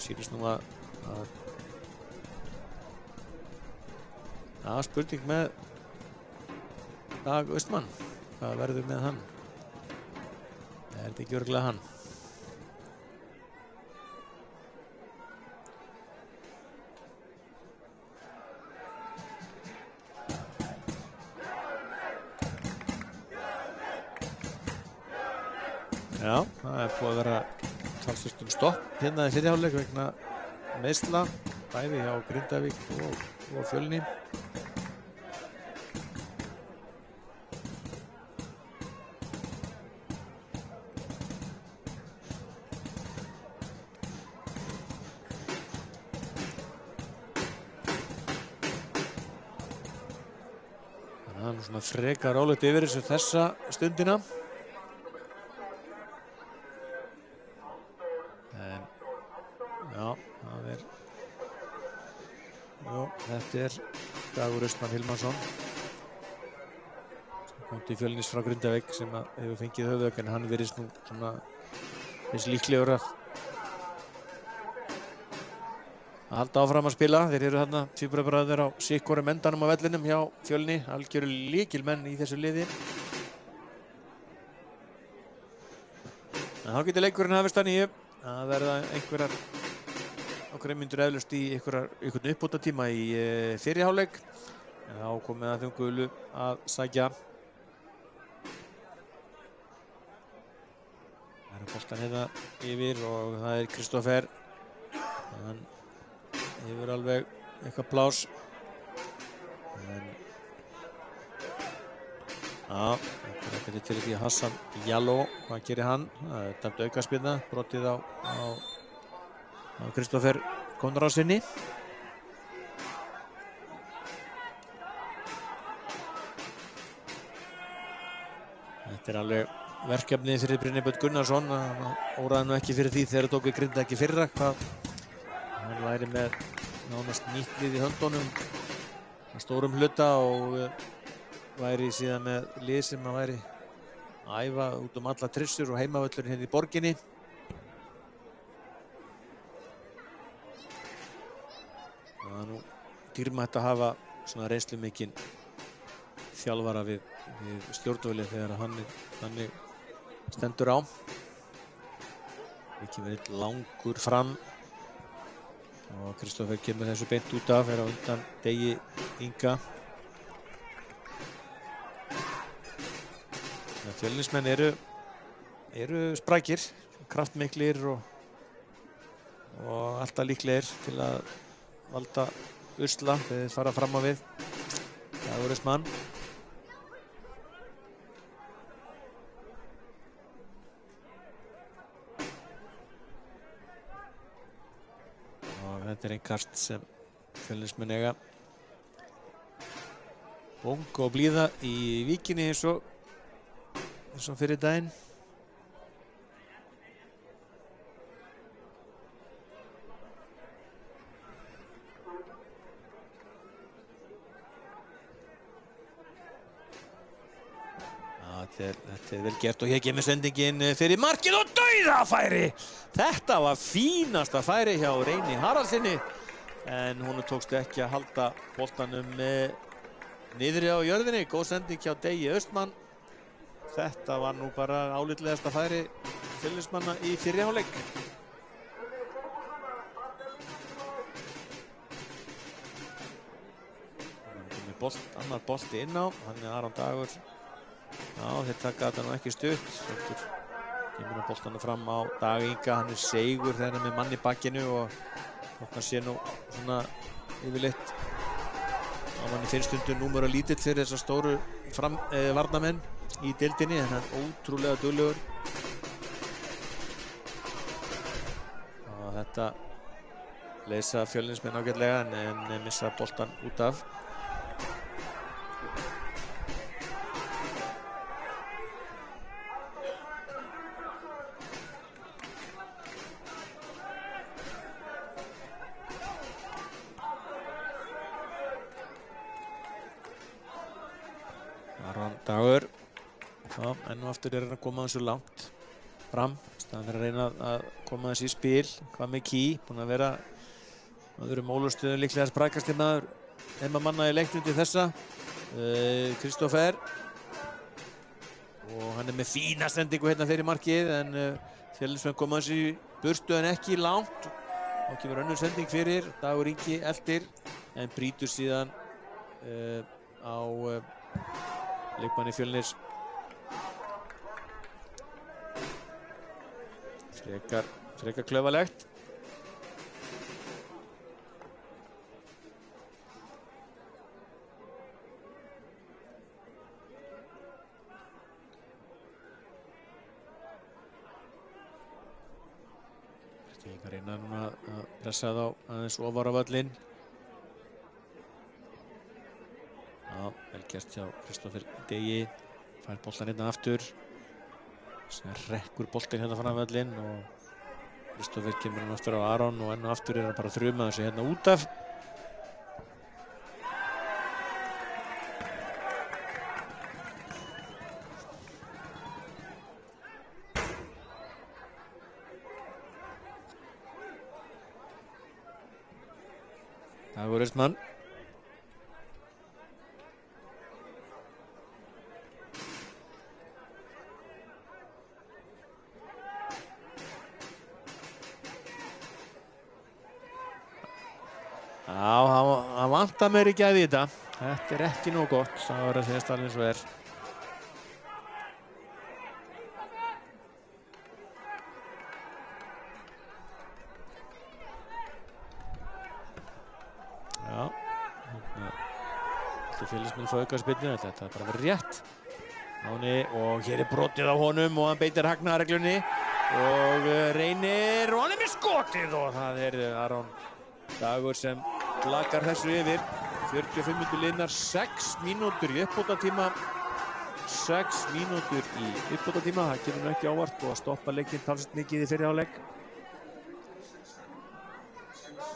sýnist nú að spurning með Dag Austmann hvað verður með hann er þetta ekki örugglega hann Já, það er búið að vera talsvert stopp hérna í fyrri hálfleik vegna meiðsla bæði hjá Grindavík og Fjölni. Þannig að það er nú svona frekar rólegt yfir þessu þessa stundina. Þetta er Dagur Austmann Hilmarsson sem kom til Fjölnis frá Grindavík sem hefur fengið höfuðhögg en hann virðist nú svona eins líklegur að halda áfram að spila. Þeir eru þarna tvíburabræður á sikkorum endanum á vellinum hjá Fjölni, algjöru lykilmenn í þessu liði. En þá getur leikurinn hafist að nýju að verða einhverjar myndur eflaust í einhvern uppbótartíma í fyrri hálfleik en þá komið að þeim gulu að sækja. Það er boltan hérna yfir og það er Kristoffer. Hann hefur alveg eitthvað plás. Þetta er ekki til því að Hassan Jaló, hvað gerir hann? Það er dæmt aukaspyrna, brotið á Kristoffer Konradsinni. Þetta er alveg verkefni fyrir Brynjar Gunnarsson. Hann óraði nú ekki fyrir því þegar tók við Grinda ekki fyrra hvað hann væri með nánast nýtt lið í höndunum að stórum hluta og væri síðan með lið sem að væri að æfa út alla trissur og heimavöllurinn hérna í borginni. Það er nú dýrmætt að hafa svona reynslumikinn þjálfara við stjórnvölinn þegar hann stendur á. Ekki verið langur fram og Kristoffer kemur þessu beint út af, á undan Degi Inga. Fjölnismenn eru sprækir, kraftmiklir og alltaf líklegir til að valda usla þegar þeir fara fram á við. Dagur Austmann. Og þetta er einn kast sem Fjölnismenn eiga. Bóng og blíða í Víkinni eins og fyrir daginn. þetta vel gert og hér kemur sendingin fyrir markið og dauðafæri. Þetta var fínasta færi hjá Reyni Haraldsinni en honum tókst ekki að halda boltanum niðri á jörðinni. Góð sending hjá Degi Austmann. Þetta var nú bara álitlegasta færi Fjölnismanna í fyrri hálfleik. Annar bolti inn á, hann Aron Dagur. Já, þeir taka þetta nú ekki stutt. Kemur boltanum fram á Dag Inga, hann seigur þegar hann með mann í bakkinu og þótt hann sé nú svona yfirleitt að manni finnst stundum númera lítill fyrir þessar stóru varnarmenn í deildinni en hann ótrúlega duglegur. Og þetta leysa Fjölnismenn ágætlega en missa boltan út af. Aron Dagur. Já, enn og aftur hann að koma þessu langt fram. Staðan fyrir að reyna að koma þessu í spil. Hvað með Key, búinn að vera öðrum ólustöðum líklega sprækasti maður heimamanna í leiknum til þessa. Kristoffer. Og hann með fína sendingu hérna fyrir markið en Fjölnismenn koma þessu í burtu en ekki langt. Og kemur önnur sending fyrir, Dagur Ingi eftir en brýtur síðan á leikmanni Fjölnis. Frekar klaufalegt. Stígar reyna núna að pressa þá aðeins ofar á völlinn. Já, vel gert hjá Kristoffer Degi. Fær boltan hérna aftur. Sem rekkur boltin hérna fram völlinn og Kristoffer kemur hann aftur á Aron og enn og aftur hann bara að þruma þessu hérna út af. Dagur Austmann. Já, hann vantar meiri gæði í þetta. Þetta ekki nóg gott, það var að segja alveg eins og Já, þetta Fjölnismenn fá aukaspyrnu, þetta bara verið rétt. Máni og hér brotið á honum og hann beitir hagnaðarreglunni og Reynir og hann með skotið og það Aron Dagur sem blakar þessu yfir. 45 mínútur liðnar, 6 mínútur í uppbótartíma. 6 mínútur í uppbótartíma, það kemur nú ekki ávart og að stoppa leikinn talsvert mikið í fyrri hálfleik.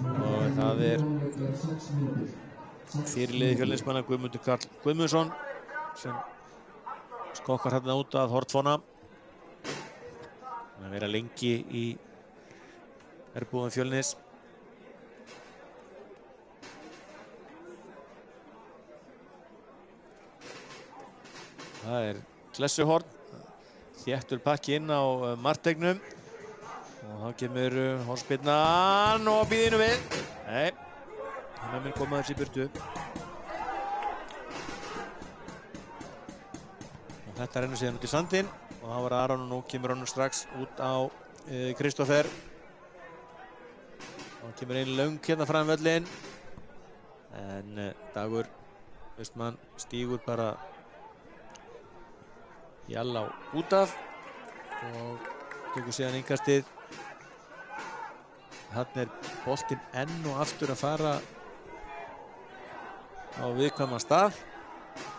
Og það fyrirliði Fjölnismanna Guðmundur Karl Guðmundsson sem skokkar hérna út að hornfána. Hann að vera lengi í herbúðum Fjölnis. Það klessuhorn, þéttur pakki inn á martegnum og þá kemur hornspyrnan og býðinu við. Nei, hann mun koma þessi í burtu. Og þetta rennur síðan út í sandinn og það var Aron og nú kemur hann strax út á Kristoffer. Og kemur einn löng hérna fram völlinn en Dagur Austmann stígur bara Jalla út af og tekur síðan innkastið. Þarna boltinn enn og aftur að fara á viðkvæman stað.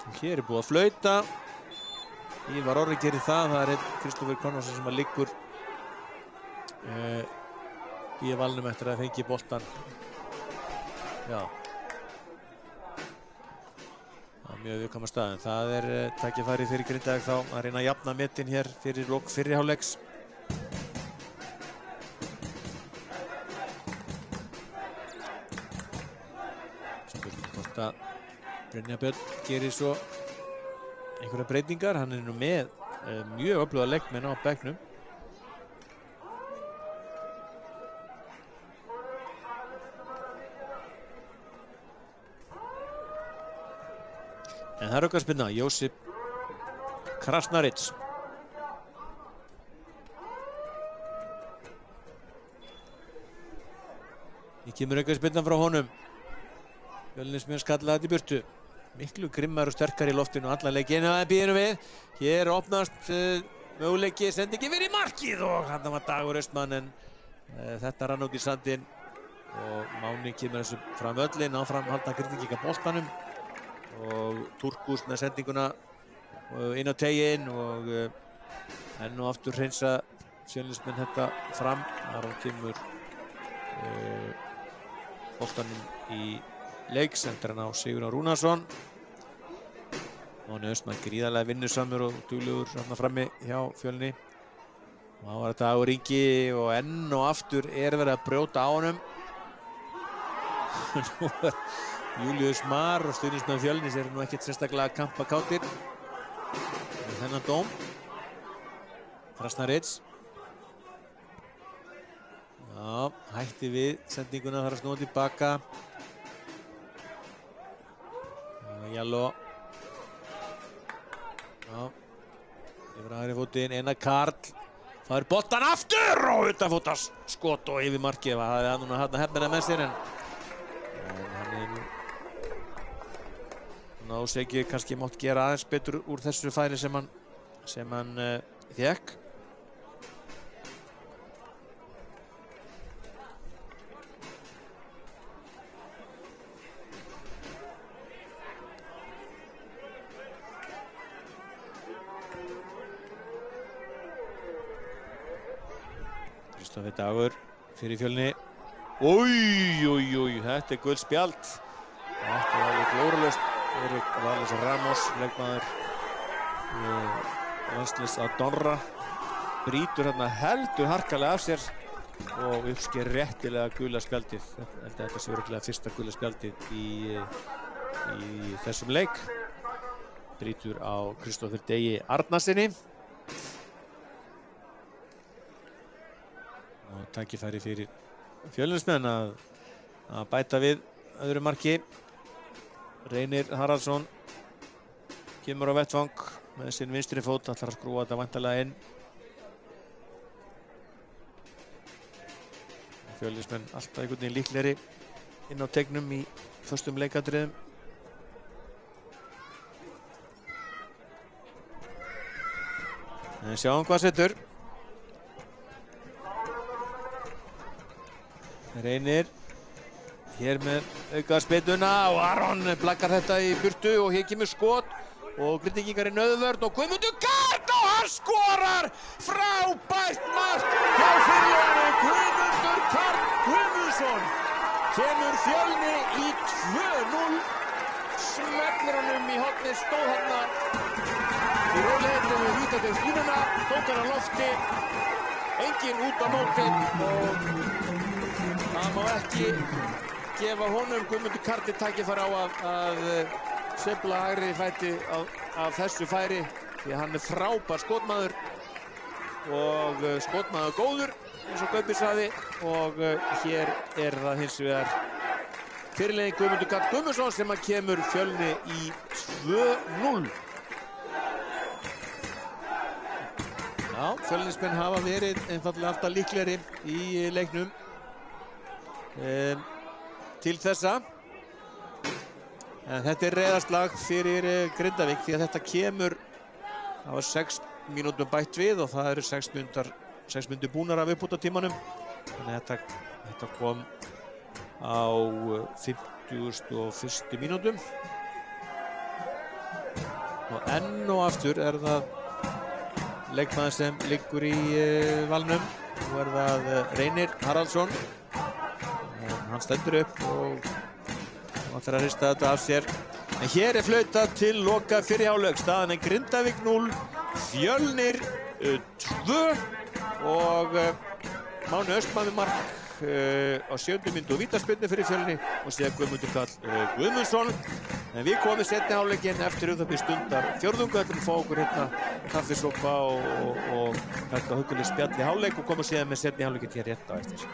Og hér búið að flauta. Ívar Orri gerir það. Það einn Kristoffer Konráðsson sem að liggur í valnum eftir að fengi boltan. Já. mjög viðkvæma stað, en það tækifæri fyrir Grindavík þá að reyna að jafna metin hér fyrir lok fyrri hálfleiks. Spurning hvort að Brynjar Björn gerir svo einhverja breytingar. Hann nú með mjög öfluga leikmenn á bekknum. En það aukaspyrna, Josip Krasnaric. Í kemur aukaspyrna frá honum. Fjölnismenn skalla þetta í burtu. Miklu grimmar og sterkar í loftinu allan leikinn. Það býðum við. Hér opnast möguleiki, sendingi fyrir markið og hann var Dagur Austmann, en þetta rann út í sandinn og Máni kemur þessu fram völlin, áfram halda Grindvíkinga boltanum og Turkus með sendinguna inn á teginn og enn og aftur hreinsa Fjölnismenn þetta fram. Þar kemur boltanum í leik, sendir hann á Sigurðar Rúnarsson. Máni Austmann gríðarlega vinnusamur og duglegur þarna frammi hjá Fjölni. Og það var Dagur Ingi og enn og aftur verið að brjóta á honum. Nú Júlíus Mar og stuðningsmenn Fjölnis nú ekkert sérstaklega kampakátir með þennan dóm. Krasnaric. Já, hætti við sendinguna, þarf að snúa tilbaka. Jallo. Já, yfir hægri fótinn, Einar Karl. Það boltan aftur og utanfóta skot og yfir markið. Það núna hérna hefnir með sér, en hann nú Ásegi kannski mátt gera aðeins betur úr þessu færi sem hann fékk. Kristoffer Dagur fyrir Fjölni. Új, þetta gult spjald. Þetta alveg glórulaust. Erik Valles Ramos, leikmaður landsliðs Andorra, brýtur hérna heldur harkalega af sér og uppsker réttilega gula spjaldið. Þetta sé örugglega fyrsta gula spjaldið í þessum leik. Brýtur á Kristoffer Degi Arnarsinni. Og tækifæri fyrir Fjölnismenn að bæta við öðru marki. Reynir Haraldsson kemur á vettvang með sinn vinstri fót, ætlar að skrúa þetta væntanlega inn. Fjölnismenn alltaf einhvern veginn líklegri inn á tegnum í föstum leikatriðum. En sjáum hvað setur. Reynir hér með aukaspyrnuna og Aron blaggar þetta í burtu og hér kemur skot og Grindvíkingar í nauðvörn og Guðmundur Karl og hann skorar frábært mark hjá fyrirliðanum. Guðmundur Karl Guðmundsson kemur Fjölni í 2-0. Smellir honum í hornið, stóð þarna í rólegheitum við vítateigslínuna, tók hann á lofti, enginn út á móti og það má ekki gefa honum Guðmundur Karli tækifæri á að sveifla hægri fæti af þessu færi, því að hann frábær skotmaður og skotmaður góður eins og Gaupi sagði, og hér það hins vegar fyrirliðinn Guðmundur Karl Guðmundsson sem að kemur Fjölni í 2-0. Já, Fjölnismenn hafa verið einfaldlega alltaf líklegri í leiknum til þessa, en þetta reiðarslag fyrir Grindavík því að þetta kemur á 6 mínútum bætt við og það eru 6 mínútur búnar af uppbótartímanum, þannig að þetta kom á 51. mínútum og enn og aftur það leikmaður sem liggur í valnum. Nú það Reynir Haraldsson. Hann stendur upp og ætlar að hrista þetta af sér. En hér flautað til loka fyrri hálfleik. Staðan Grindavík 0, Fjölnir 2 og Máni Östmann með mark á 7. mínútu og vítaspyrnu fyrir Fjölni og síðan Guðmundur Karl Guðmundsson. En við komum seinni hálfleikinn eftir það byrð stundar fjórðungu til að fá okkur hérna kaffisopa og taka hugguleg spjall í hálfleik og komum síðan með seinni hálfleikinn hér rétt á eftir.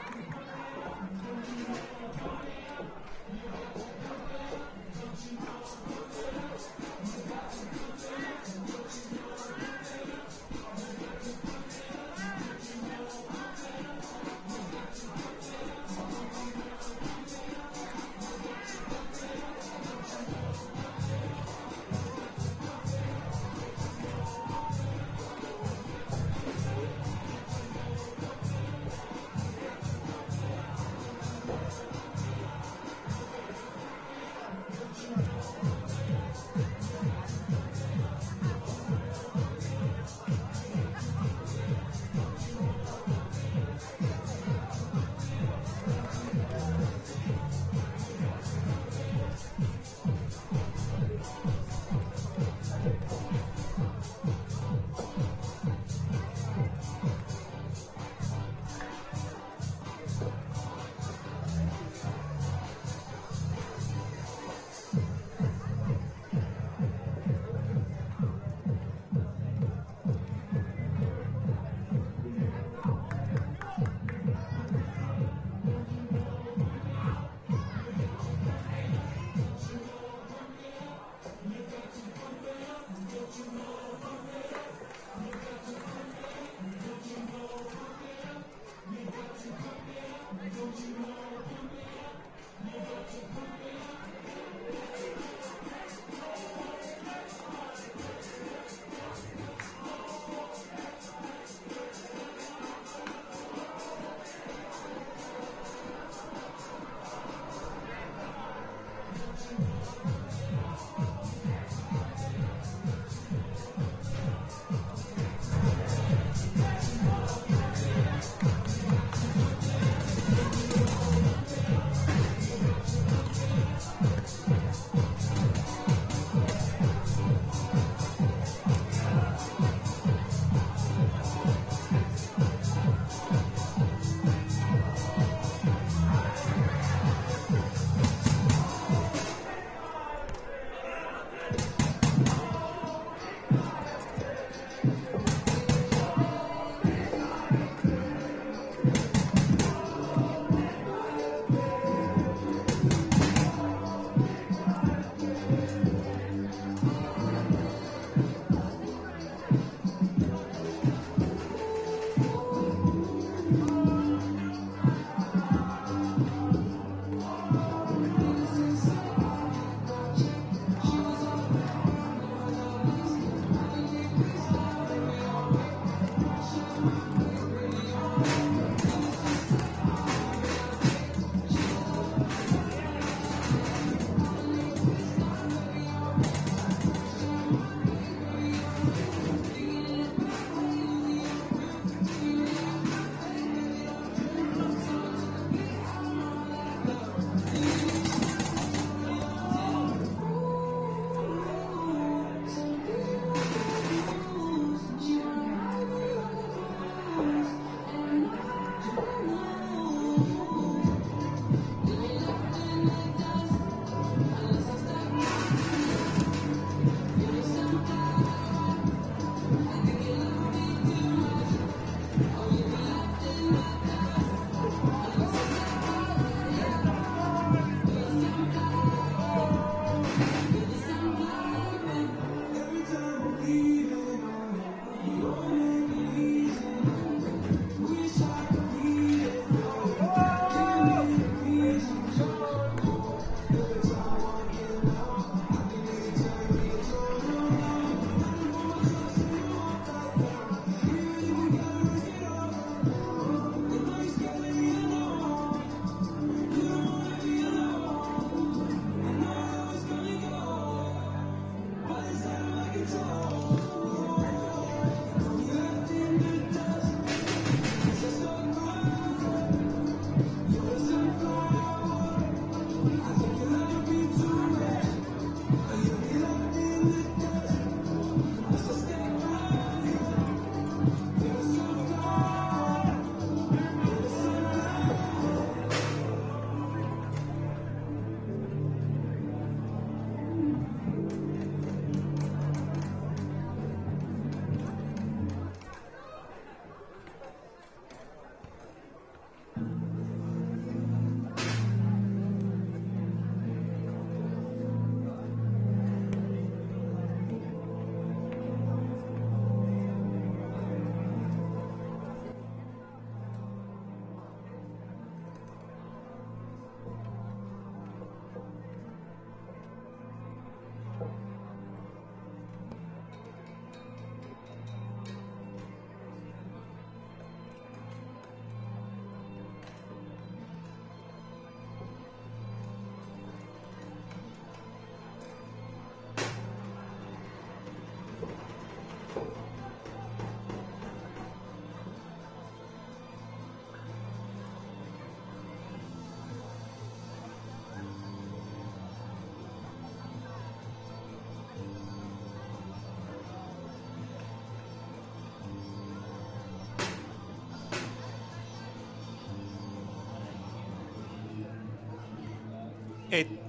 1.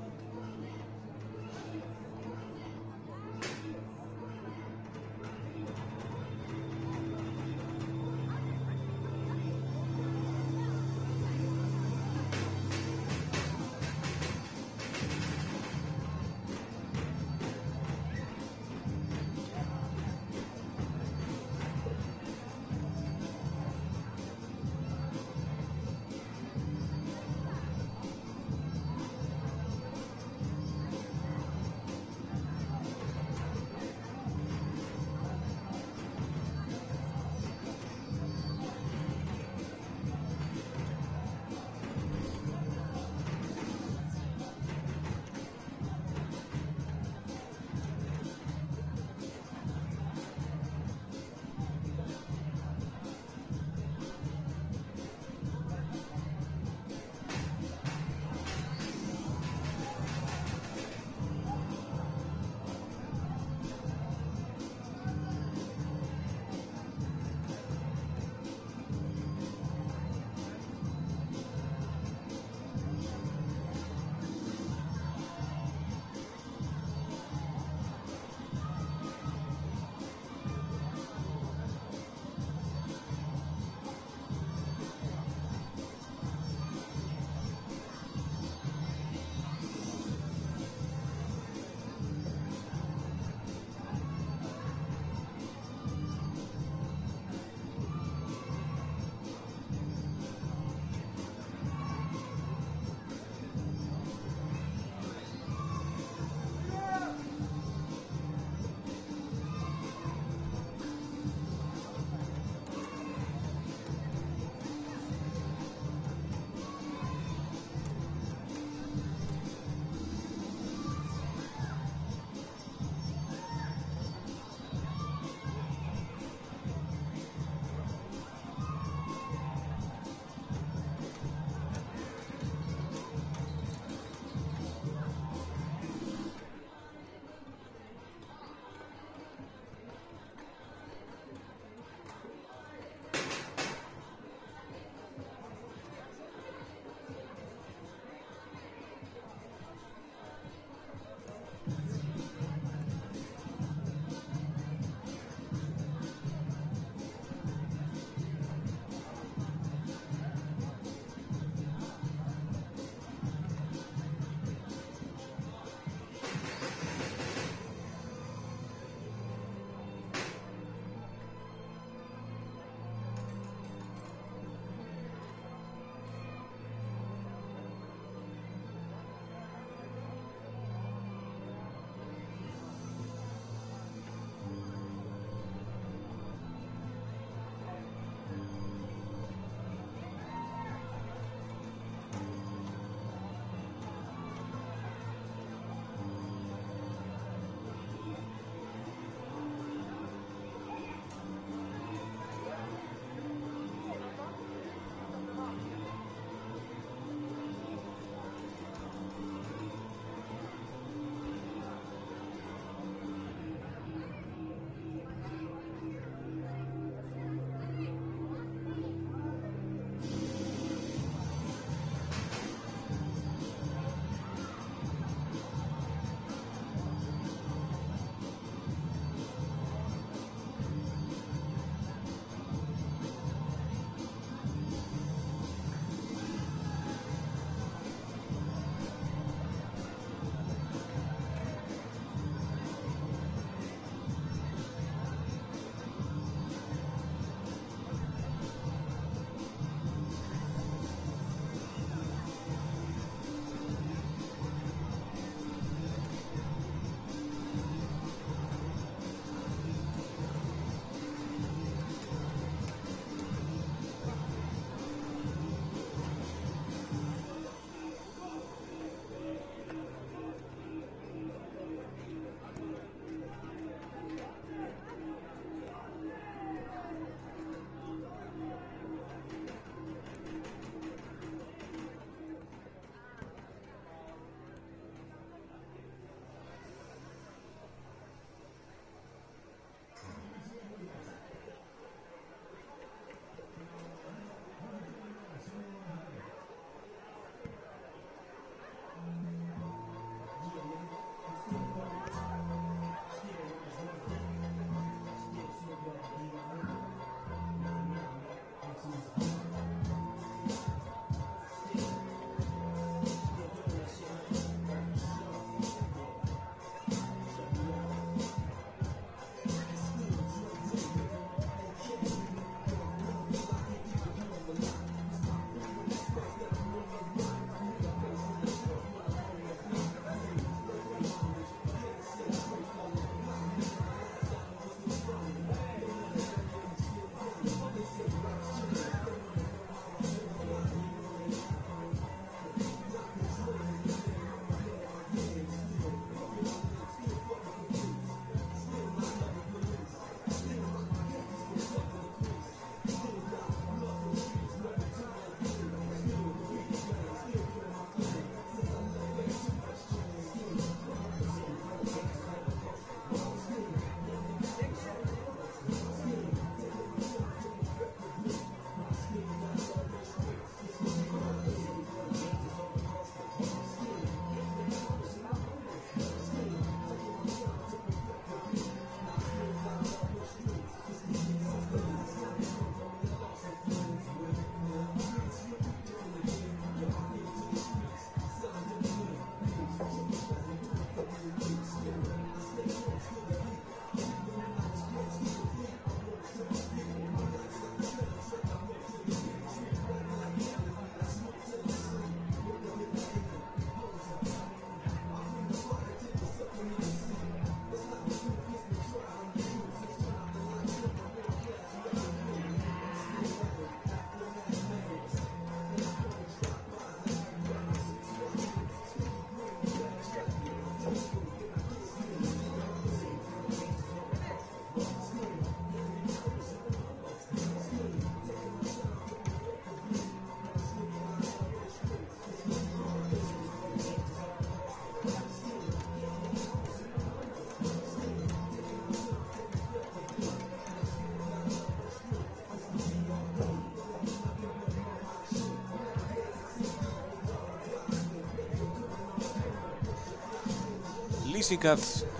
lýsing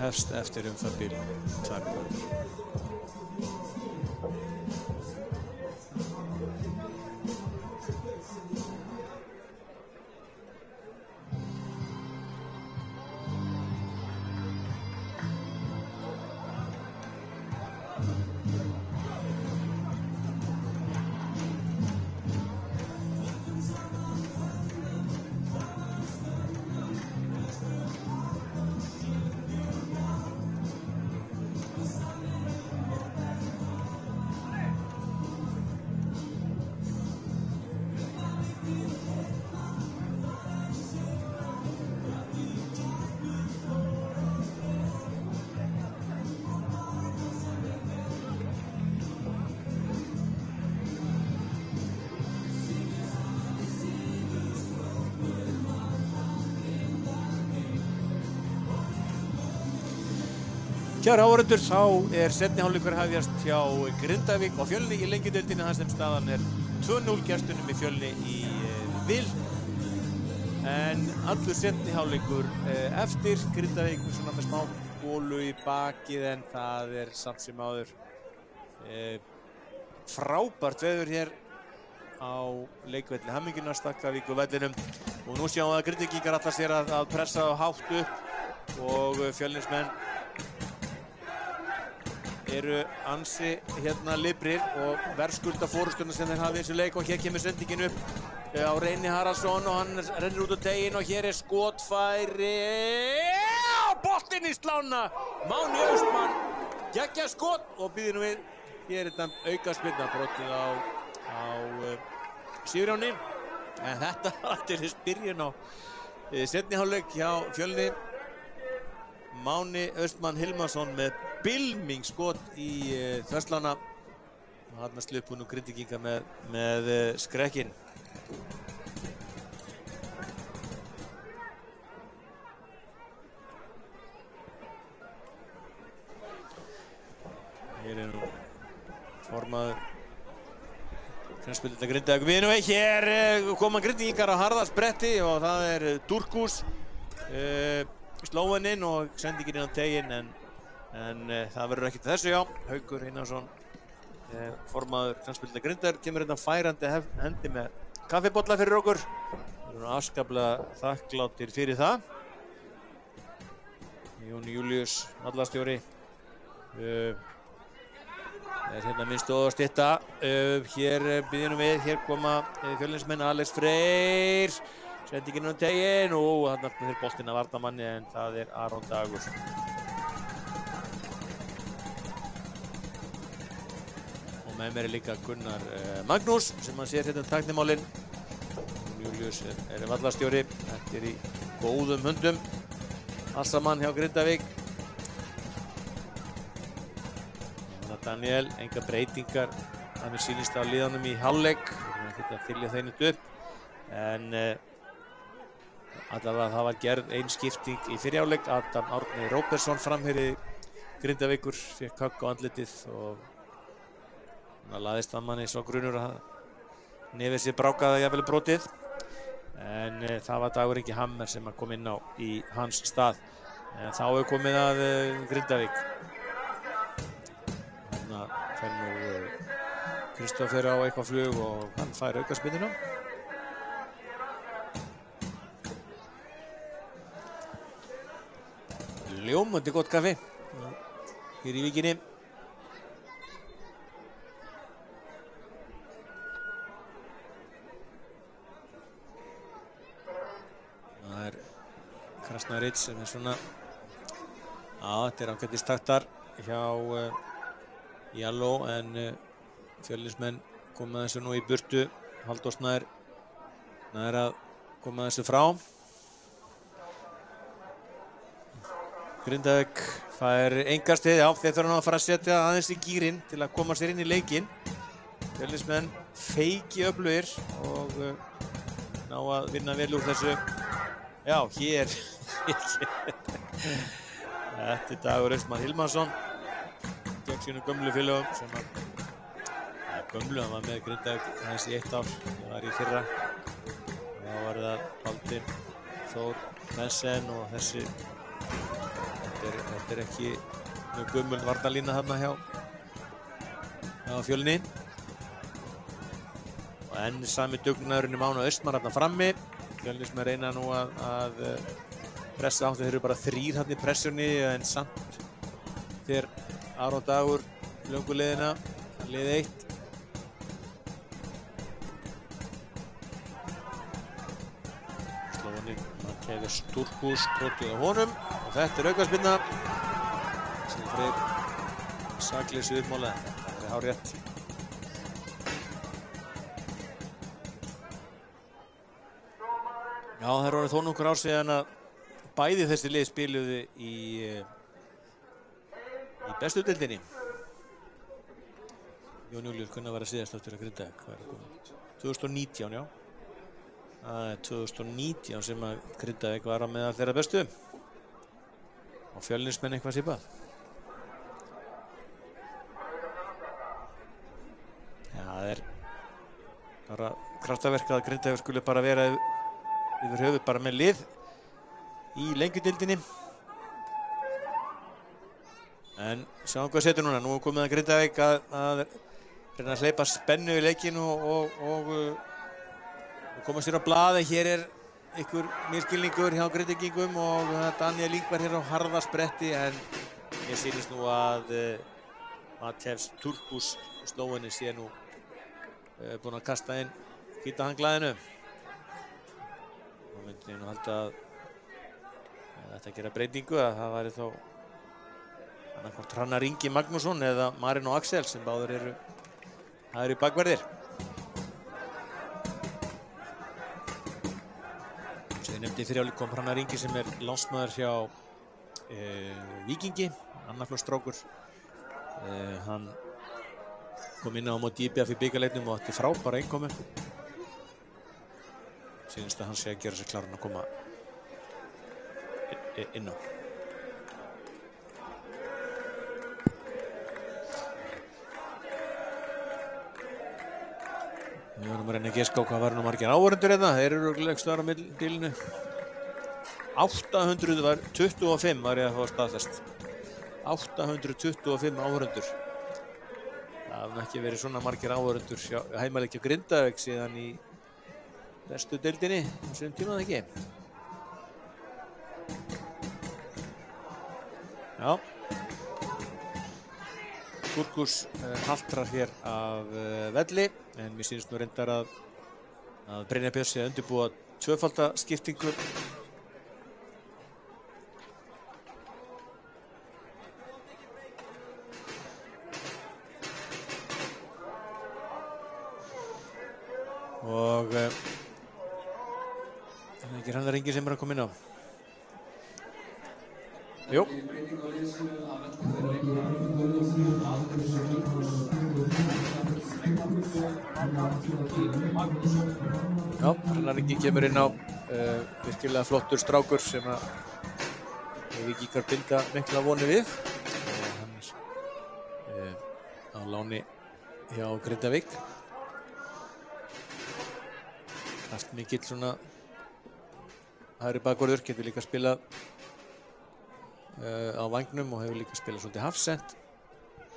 hefst eftir það bil 2 mínútur. Kæru áhorfendur, þá seinni hálfleikur að hefjast hjá Grindavík og Fjölni í Lengjudeildinni þar sem staðan 2-0 gestunum í Fjölni í vil. En allur seinni hálfleikur eftir. Grindavík svona með smá bólu í bakið en það samt sem áður frábært veður hér á leikvelli Hamingjunar Stakkavíkurvellinum. Og nú sjáum við að Grindvíkingar ætla sér að pressa hátt upp og Fjölnismenn eru ansi librir og verðskulda fórustuna sem þeir hafa í þessu leik og hér kemur sendingin upp á Reyni Haraldsson og hann rennir út á teginn og hér skotfæri boltinn í slána Máni Austmann geggjað skot og býður nú við hér þetta aukaspyrna brotið á Sigurjóni en þetta var til þess byrjun á seinni hálfleik hjá Fjölni Máni Austmann Hilmarsson með bylming skot í þverslana og þarna sluppu nú Grindvíkingar með skrekkinn. Hér nú formaður knattspyrnudeildar Grindavíkur við nú hér koma Grindvíkingar á harðarspretti og það Durkus slóinn inn og sendingin inn á teginn en það verður ekki til þessu, já. Haukur Einarsson, formaður knattspyrnudeildar Grindavíkur, kemur hérna færandi hendi með kaffibolla fyrir okkur. Við erum afskaplega þakklátir fyrir það. Jón Júlíus, vallarstjóri, hérna minn stóð að stytta. Hér byrjum við, hér koma Fjölnismenn Alex Freyr, sendingin á teginn og þarna fyrir boltinn að varnarmanni en það Aron Dagur. Með mér líka Gunnar Magnús sem sér hérna tæknimálinn. Júlíus vallarstjóri. Þetta í góðum höndum. Allt saman hjá Grindavík. Daniel, enga breytingar. Það mér sýnist á liðanum í hálfleik. Við erum ekkert að þylja þeim upp. En allavega það var gerð ein skipting í fyrri hálfleik. Adam Árni Róbersson framherji Grindavíkur fékk högg á andlitið og það laðist að manni svo grunur að nefið sér brákaði jafnvel brotið en það var Dagur Ingi Hammer sem kom inn á í hans stað en þá komið að Grindavík þarna fer nú Kristófer á eitthvað flug og hann fær aukaspyrnuna ljómandi gott kaffi hér í Víkinni. Það Krasnarits sem svona þetta ágætis taktar hjá Jalló en Fjölnismenn koma þessu nú í burtu. Halldór Snær að koma þessu frá. Grindavík fær enga stig, já þeir þurfa nú að fara að setja aðeins í gírinn til að koma sér inn í leikinn. Fjölnismenn feiki öflugir og ná að vinna vel úr þessu. Já, hér. Þetta Dagur Austmann Hilmarsson gegn sínum gömlu félögum sem gömlu, hann var með Grindavík aðeins í 1 ár, það var í fyrra. Þá var það Baldvin Þór Bensen og Þetta er ekki mjög gömul varnarlína þarna hjá Fjölni. Og enn sami dugnaðurinn Máni Austmar þarna frammi. Fjölnismenn reyna nú að pressa á, þeir eru bara 3 þarna í pressunni, en samt þegar Aron Dagur löngu liðina, lið 1. Slóðanir Matthías Turkus brotið á honum og þetta er aukaspyrna sem Freyr sakleysi uppmála. Þetta er hárrétt. Já, það er orðið þó nokkur ár síðan að bæði þessi lið spiluðu í bestu deildinni. Jón Júlíus, hvernig var það síðast aftur að Grindavík? 2019, já. Það er 2019 sem að Grindavík var á meðal þeirra bestu. Og Fjölnismenn eitthvað svipað. Já, það er bara kraftaverk að Grindavík skuli bara vera yfir höfuð bara með lið í lengjudeildinni. En sjáum hvað setur núna. Nú er komið að Grindavík að reyna að hleypa spennu í leikinn og koma sér á blað. Hér er ykkur misskilningur hjá Grindvíkingum og Daniel Ingvar hér á harða spretti, en ég sýnist nú að Matthías Turkus Slóveni sé nú búinn að kasta inn hvíta handklæðinu. Þá myndi ég nú halda að þetta gera breytingu, að það væri þá annarkvort Hrannar Ingi Magnússon eða Marino Axel sem báður eru bakverðir. Sem ég nefndi fyrir áleik kom Hrannar Ingi sem er lánsmaður hjá Víkingi, annarflokksstrákur. Hann kom inn á móti IBF í bikarleiknum og átti frábæra innkomu. Sýnist að hann sé að gera sig kláran að koma inn á. Við vorum að reyna að giska á hvað var nú margir áhorfendur hérna. Þeir eru örugglega stöðar á bilinu. 825 var ég að fá staðfest. 825 áhorfendur. Það hafði ekki verið svona margir áhorfendur heimaleikja Grindavík síðan í bestu deildinni á þessum tíma, ekki? Já. Turkus haltrar hér af velli, en mér sýnist nú reyndar að Brynjar Björns sé að undirbúa tvöfaldaskiptingu. Og það er ekki Hrannar Ingi sem er að koma inn á. Jú. Já, Hrannar Ingi kemur inn á, virkilega flottur strákur sem að Víkingar binda mikla vonir við. Hann er á láni hjá Grindavík. Kraftmikill svona hægri bakvörður, getur líka spilað á vangnum og hefur líka spilað svolítið hafsend.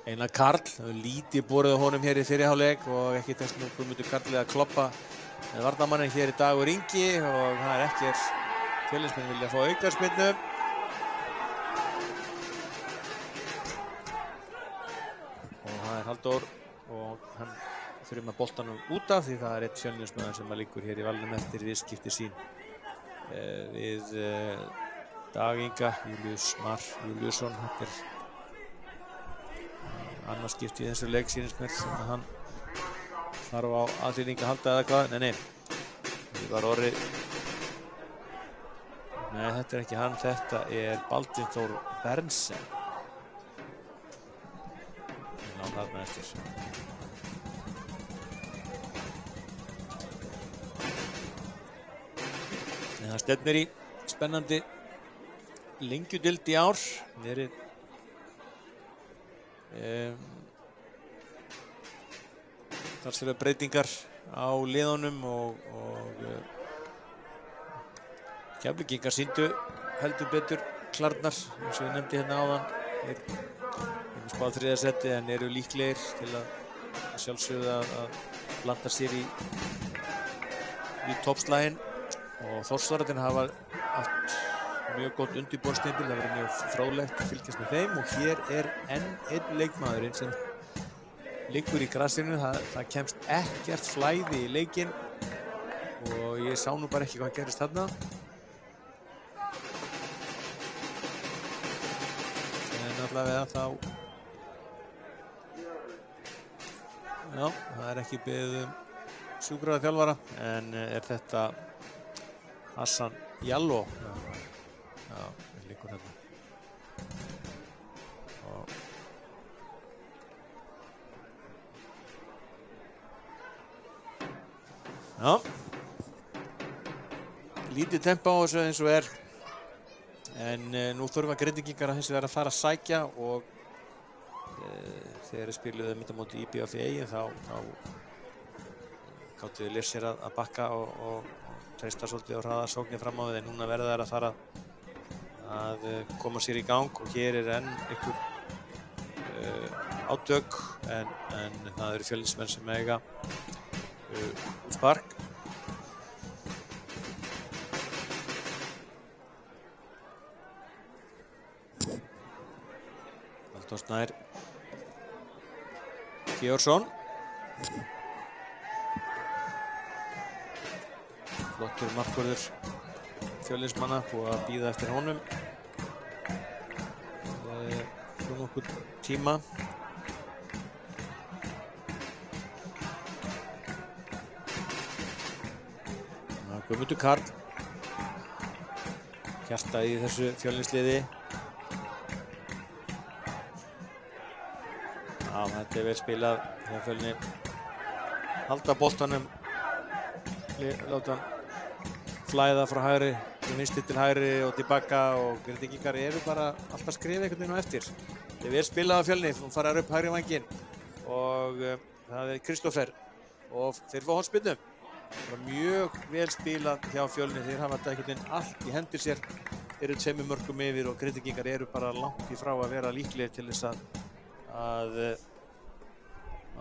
Einar Karl, það hefur lítið borið á honum hér í fyrri hálfleik og ekki þess nú Guðmundur Karl að kloppa með varnarmanninn hér í Dagur Ingi, og það er ekkert Fjölnismenn vilja fá aukaspyrnu. Og það er Halldór og hann fyrir með boltanum út af, því það er eitt Fjölnismaður sem liggur hér í valnum eftir viðskipti sín við Dag Inga, Júlíus Mar Júlíusson. Þetta er annars skipti í þessu leik, sýnist mér, sem að hann þarf á aðhlýning að halda eða hvað. Nei, það var orðið. Nei, þetta er ekki hann, þetta er Baldvin Þór Berntsen. Ná þarna eftir. En það stefnir í spennandi lengjudeild í ár. Verið talsverðar breytingar á liðunum og Keflvíkingar sýndu heldur betur Jöklarnar, eins og ég nefndi hérna áðan. Þeir spáð 3. seti en eru líklegir til að sjálfsögðu að blanda sér í toppslaginn. Og Þórsararnir hafa haft mjög gott undirbúningstímabil, það verður mjög fróðlegt að fylgjast með þeim. Og hér enn einn leikmaðurinn sem liggur í grasinu. Það kemst ekkert flæði í leikinn og ég sá nú bara ekki hvað gerist þarna. En allavega þá... Já, það ekki beðið sjúkraþjálfara, en þetta Hassan Jallow? Já, það liggur hérna. Já, lítið tempo á þessu eins og en nú þurfa Grindvíkingar að hins vegar að fara að sækja og þegar þeir spiluðu mitt á móti IBFA þá gátu þeir leyft sér að bakka og treysta svolítið á hraða sóknir fram á við, en núna verða þær að fara að koma sér í gang og hér enn einhver átök en það eru Fjölnismenn sem eiga spark. Halldór Snær Georgsson. Flottur markvörður Fjölnismanna, búið að bíða eftir honum fyrir nokkur tíma. Guðmundur Karl, hjarta í þessu Fjölnisliði. Já, þetta vel spilað þegar Fjölnir halda boltanum, láta hann flæða frá hægri, vinstri til hægri og tilbaka, og Grindvíkingar eru bara alltaf skrifa einhvern veginn á eftir. Þetta vel spilað af Fjölnir, hún farar upp hægri vænginn og það Kristoffer og þeir fá hornspyrnu. Það var mjög vel spilað hjá Fjölnir, þeir hafa þetta einhvern veginn allt í hendur sér, eru 2 mörkum yfir og Grindvíkingar eru bara langt í frá að vera líklegir til þess að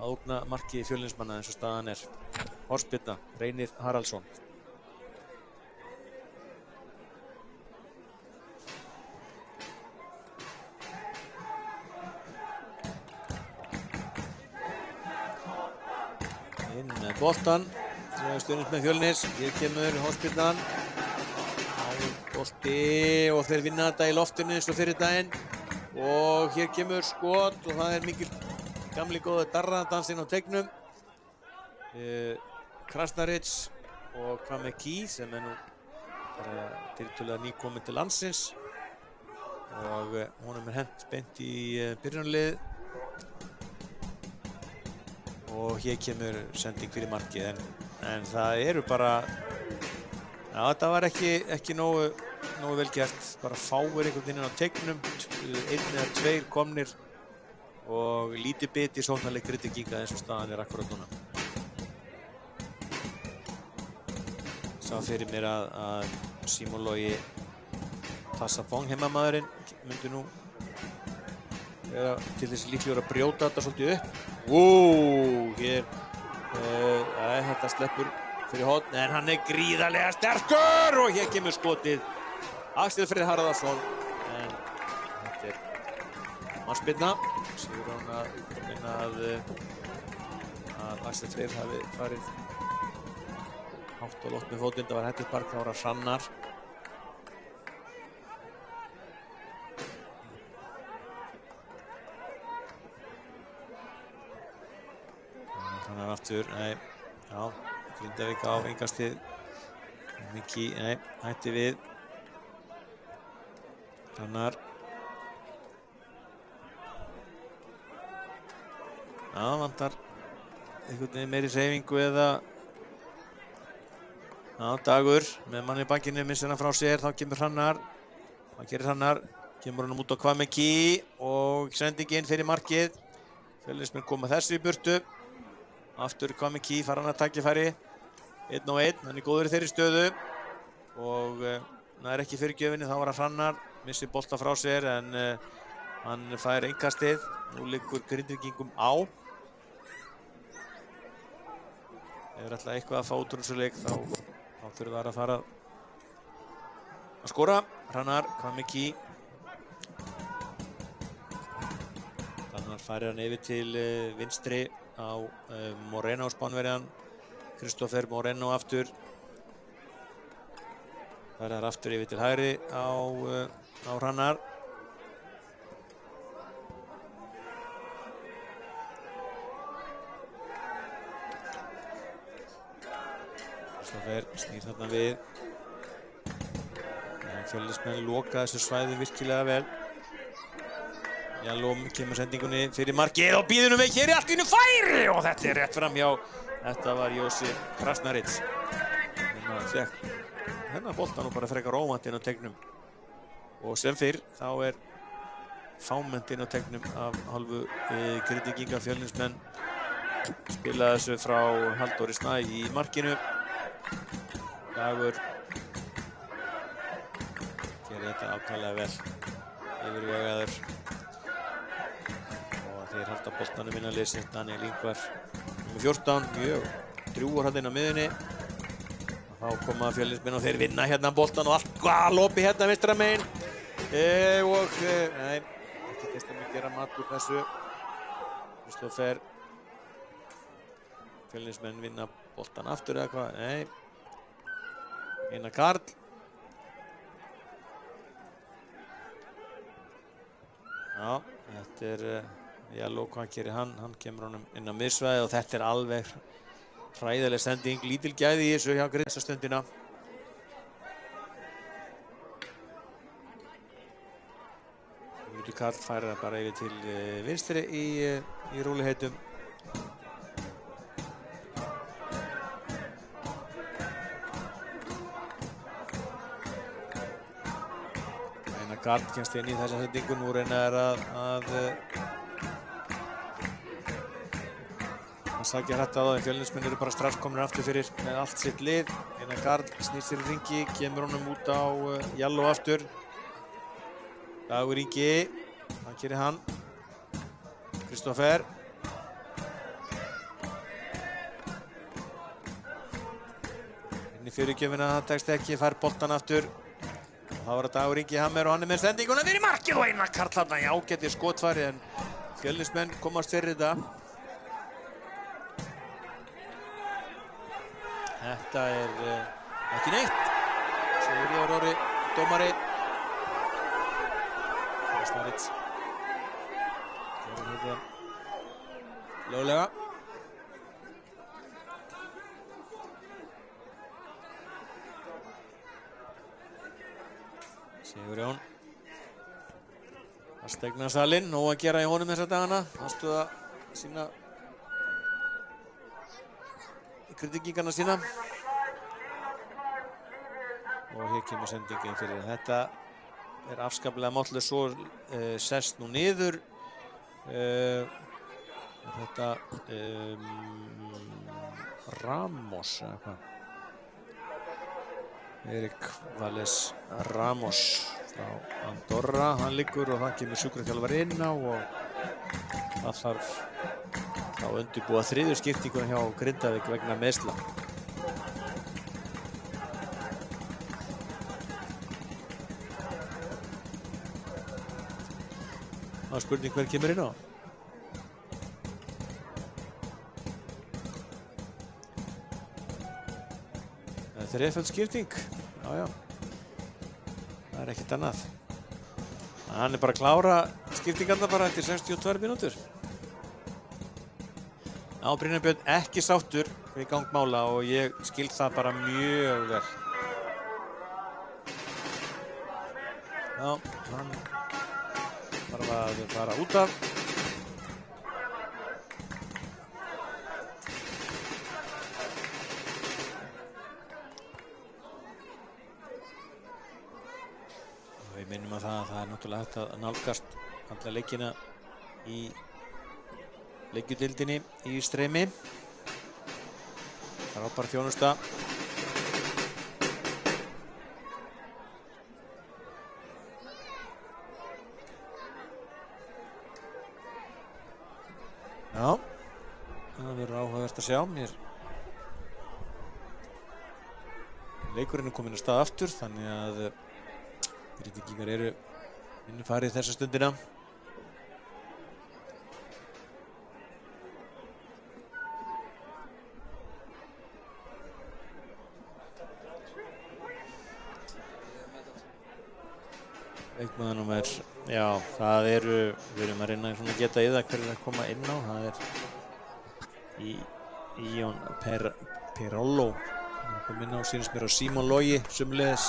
ógna marki Fjölnismanna eins og staðan Hornspyrna, Reynir Haraldsson. Inn með boltan. Stuðnist með Fjölnis, hér kemur Hornspyrnan, bolti og þeir vinna þetta í loftinu eins og fyrir daginn og hér kemur skot og það mikil gamli góða darradansinn á teignum. Krasnarits og Kameki sem nú bara tiltölulega nýkominn til landsins og honum hent beint í byrjunarlið og hér kemur sending fyrir markið en það eru bara, já, þetta var ekki nógu vel gert, bara fáir einhvern veginn á teignum, 1 eða 2 komnir og lítið bit í sóknarleik Grindvíkinga eins og staðan akkúrat núna. Sá fyrir mér að Símon Logi Tassafong heimamaðurinn myndi nú vera til þess líklegur að brjóta þetta svolítið upp. Hér þetta sleppur fyrir horn en hann gríðarlega sterkur og hér kemur skotið Axel Freyr Harðarsson en þetta mannspyrna. Sigur hann að Axel Freyr hafi farið hátt og lótt með fótinn. Það var Hellisbark, það var Hrannar. Hrannar aftur, nei, já, Grindavík á innkastið. Miki, nei, hætti við. Hrannar. Já, vantar einhvern veginn meiri hreyfingu eða já, Dagur með mann í bakinu, missir hann frá sér, þá kemur Hrannar. Hvað gerir Hrannar? Kemur hann út á Kameki og sendingin fyrir markið. Fjölnismenn koma þessu í burtu. Aftur Kameki, fara hann að tækifæri. 1-1, hann góður í þeirri stöðu og það ekki fyrirgjöfinni, þá var það Hrannar missir bolta frá sér en hann fær innkastið. Nú liggur Grindvíkingum á. Ef þeir ætla eitthvað að fá út úr þessu leik þá þurfa þær að fara að skora. Hrannar, Kwamiki. Hrannar færir hann yfir til vinstri á Moreno Spánverjan. Kristoffer Moreno aftur. Færir þær aftur yfir til hægri á Hrannar. Kristoffer snýr þarna við. Fjölnismenn loka þessu svæði virkilega vel. Jalóm kemur sendingunni fyrir markið og býður við hér í allt í einu færi og þetta er rétt fram hjá. Þetta var Josip Krasnaric. Hann fékk þennan boltan og bara frekar óvænt inn á teignum. Og sem fyrr þá er fámennt inn á teignum af hálfu Grindvíkinga. Fjölnismenn spila þessu frá Halldóri Snæ í markinu. Dagur gerir þetta ákvæmlega vel, yfirvegaður og þeir halda boltanum inn að leysa. Daniel Ingvar nummer 14, mjög drjúgur hann inn á miðunni og þá koma Fjölnismenn og þeir vinna hérna boltan og allt galopi hérna vinstra megin og nei, ekki gestum að gera mat úr þessu. Kristoffer, Fjölnismenn vinna boltan aftur eða hvað, nei. Einar Karl. Já, þetta er Jaló, hvað gerir hann? Hann kemur honum inn á miðsvæði og þetta er alveg hræðileg sending. Lítil gæði í þessu hjá Grind þessa stundina. Karl færir það bara yfir til vinstri í rúliheitum. Gard kemst inn í þessa sendingu. Nú reynir að sækja hrætt á það en Fjölnismenn eru bara strax komnir aftur fyrir með allt sitt lið. Einar Gard snýr sér í ringi, kemur honum út á Jaló aftur. Dagur Ingi, hvað gerir hann? Kristoffer. Inn í fyrirgjöfina, það tekst ekki, fær boltan aftur. Þá var það Dagur Ingi Hammer og hann er með sendinguna fyrir markið og Einar Karl þarna í ágæti skotfæri en Fjölnismenn komast fyrir þetta. Þetta er ekki neitt. Sigurður Orri, dómari. Krasnaric. Gerir þetta löglega. Sigurjón. Það stegna salinn, nóg að gera í honum þessa dagana. Aðstoða sína Grindvíkingana sína. Og hér kemur sendingin fyrir. Þetta er afskaplega máttlega svo sest nú niður. Þetta Ramos eða hvað? Erik Valles Ramos frá Andorra, hann liggur og það kemur sjúkraþjálfari inn á og það þarf þá undirbúa þriðju skiptinguna hjá Grindavík vegna meiðsla. Það er spurning hver kemur inn á. Þreföld skipting, já. Það er ekkert annað. Hann er bara að klára skiptingarna bara eftir 62 mínútur. Brynjar Björn ekki sáttur við gang mála og ég skil það bara mjög vel. Já, hann þarf að fara út af. Við minnum að það er náttúrulega hægt að nálgast alla leikina í leikjudildinni í streymi. Frábær þjónusta. Já, það verður áhugavert að sjá mér. Leikurinn er kominn af stað aftur, þannig að Grindvíkingar eru innfarið þessa stundina. Leikmaður númer, já, það eru, við erum að reyna svona að geta í það hverju að koma inn á. Það er Ion Perollo, hann er komið inn á, sýnist mér á Símon Logi, sömuleiðis.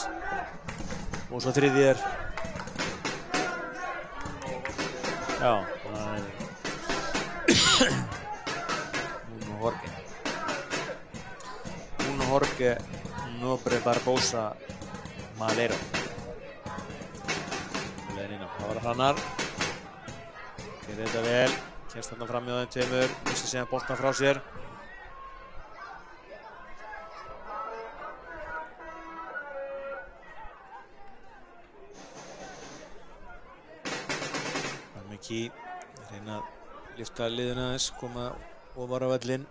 Og svo þriðji er, já, það er Uno Jorge Nobre Barbosa Malero. Það var Hrannar, gerir þetta vel, kemst þarna fram í þeim tveimur, missir síðan boltan frá sér. Almeki reyna að lyfta liðina aðeins, koma ofar á völlinn.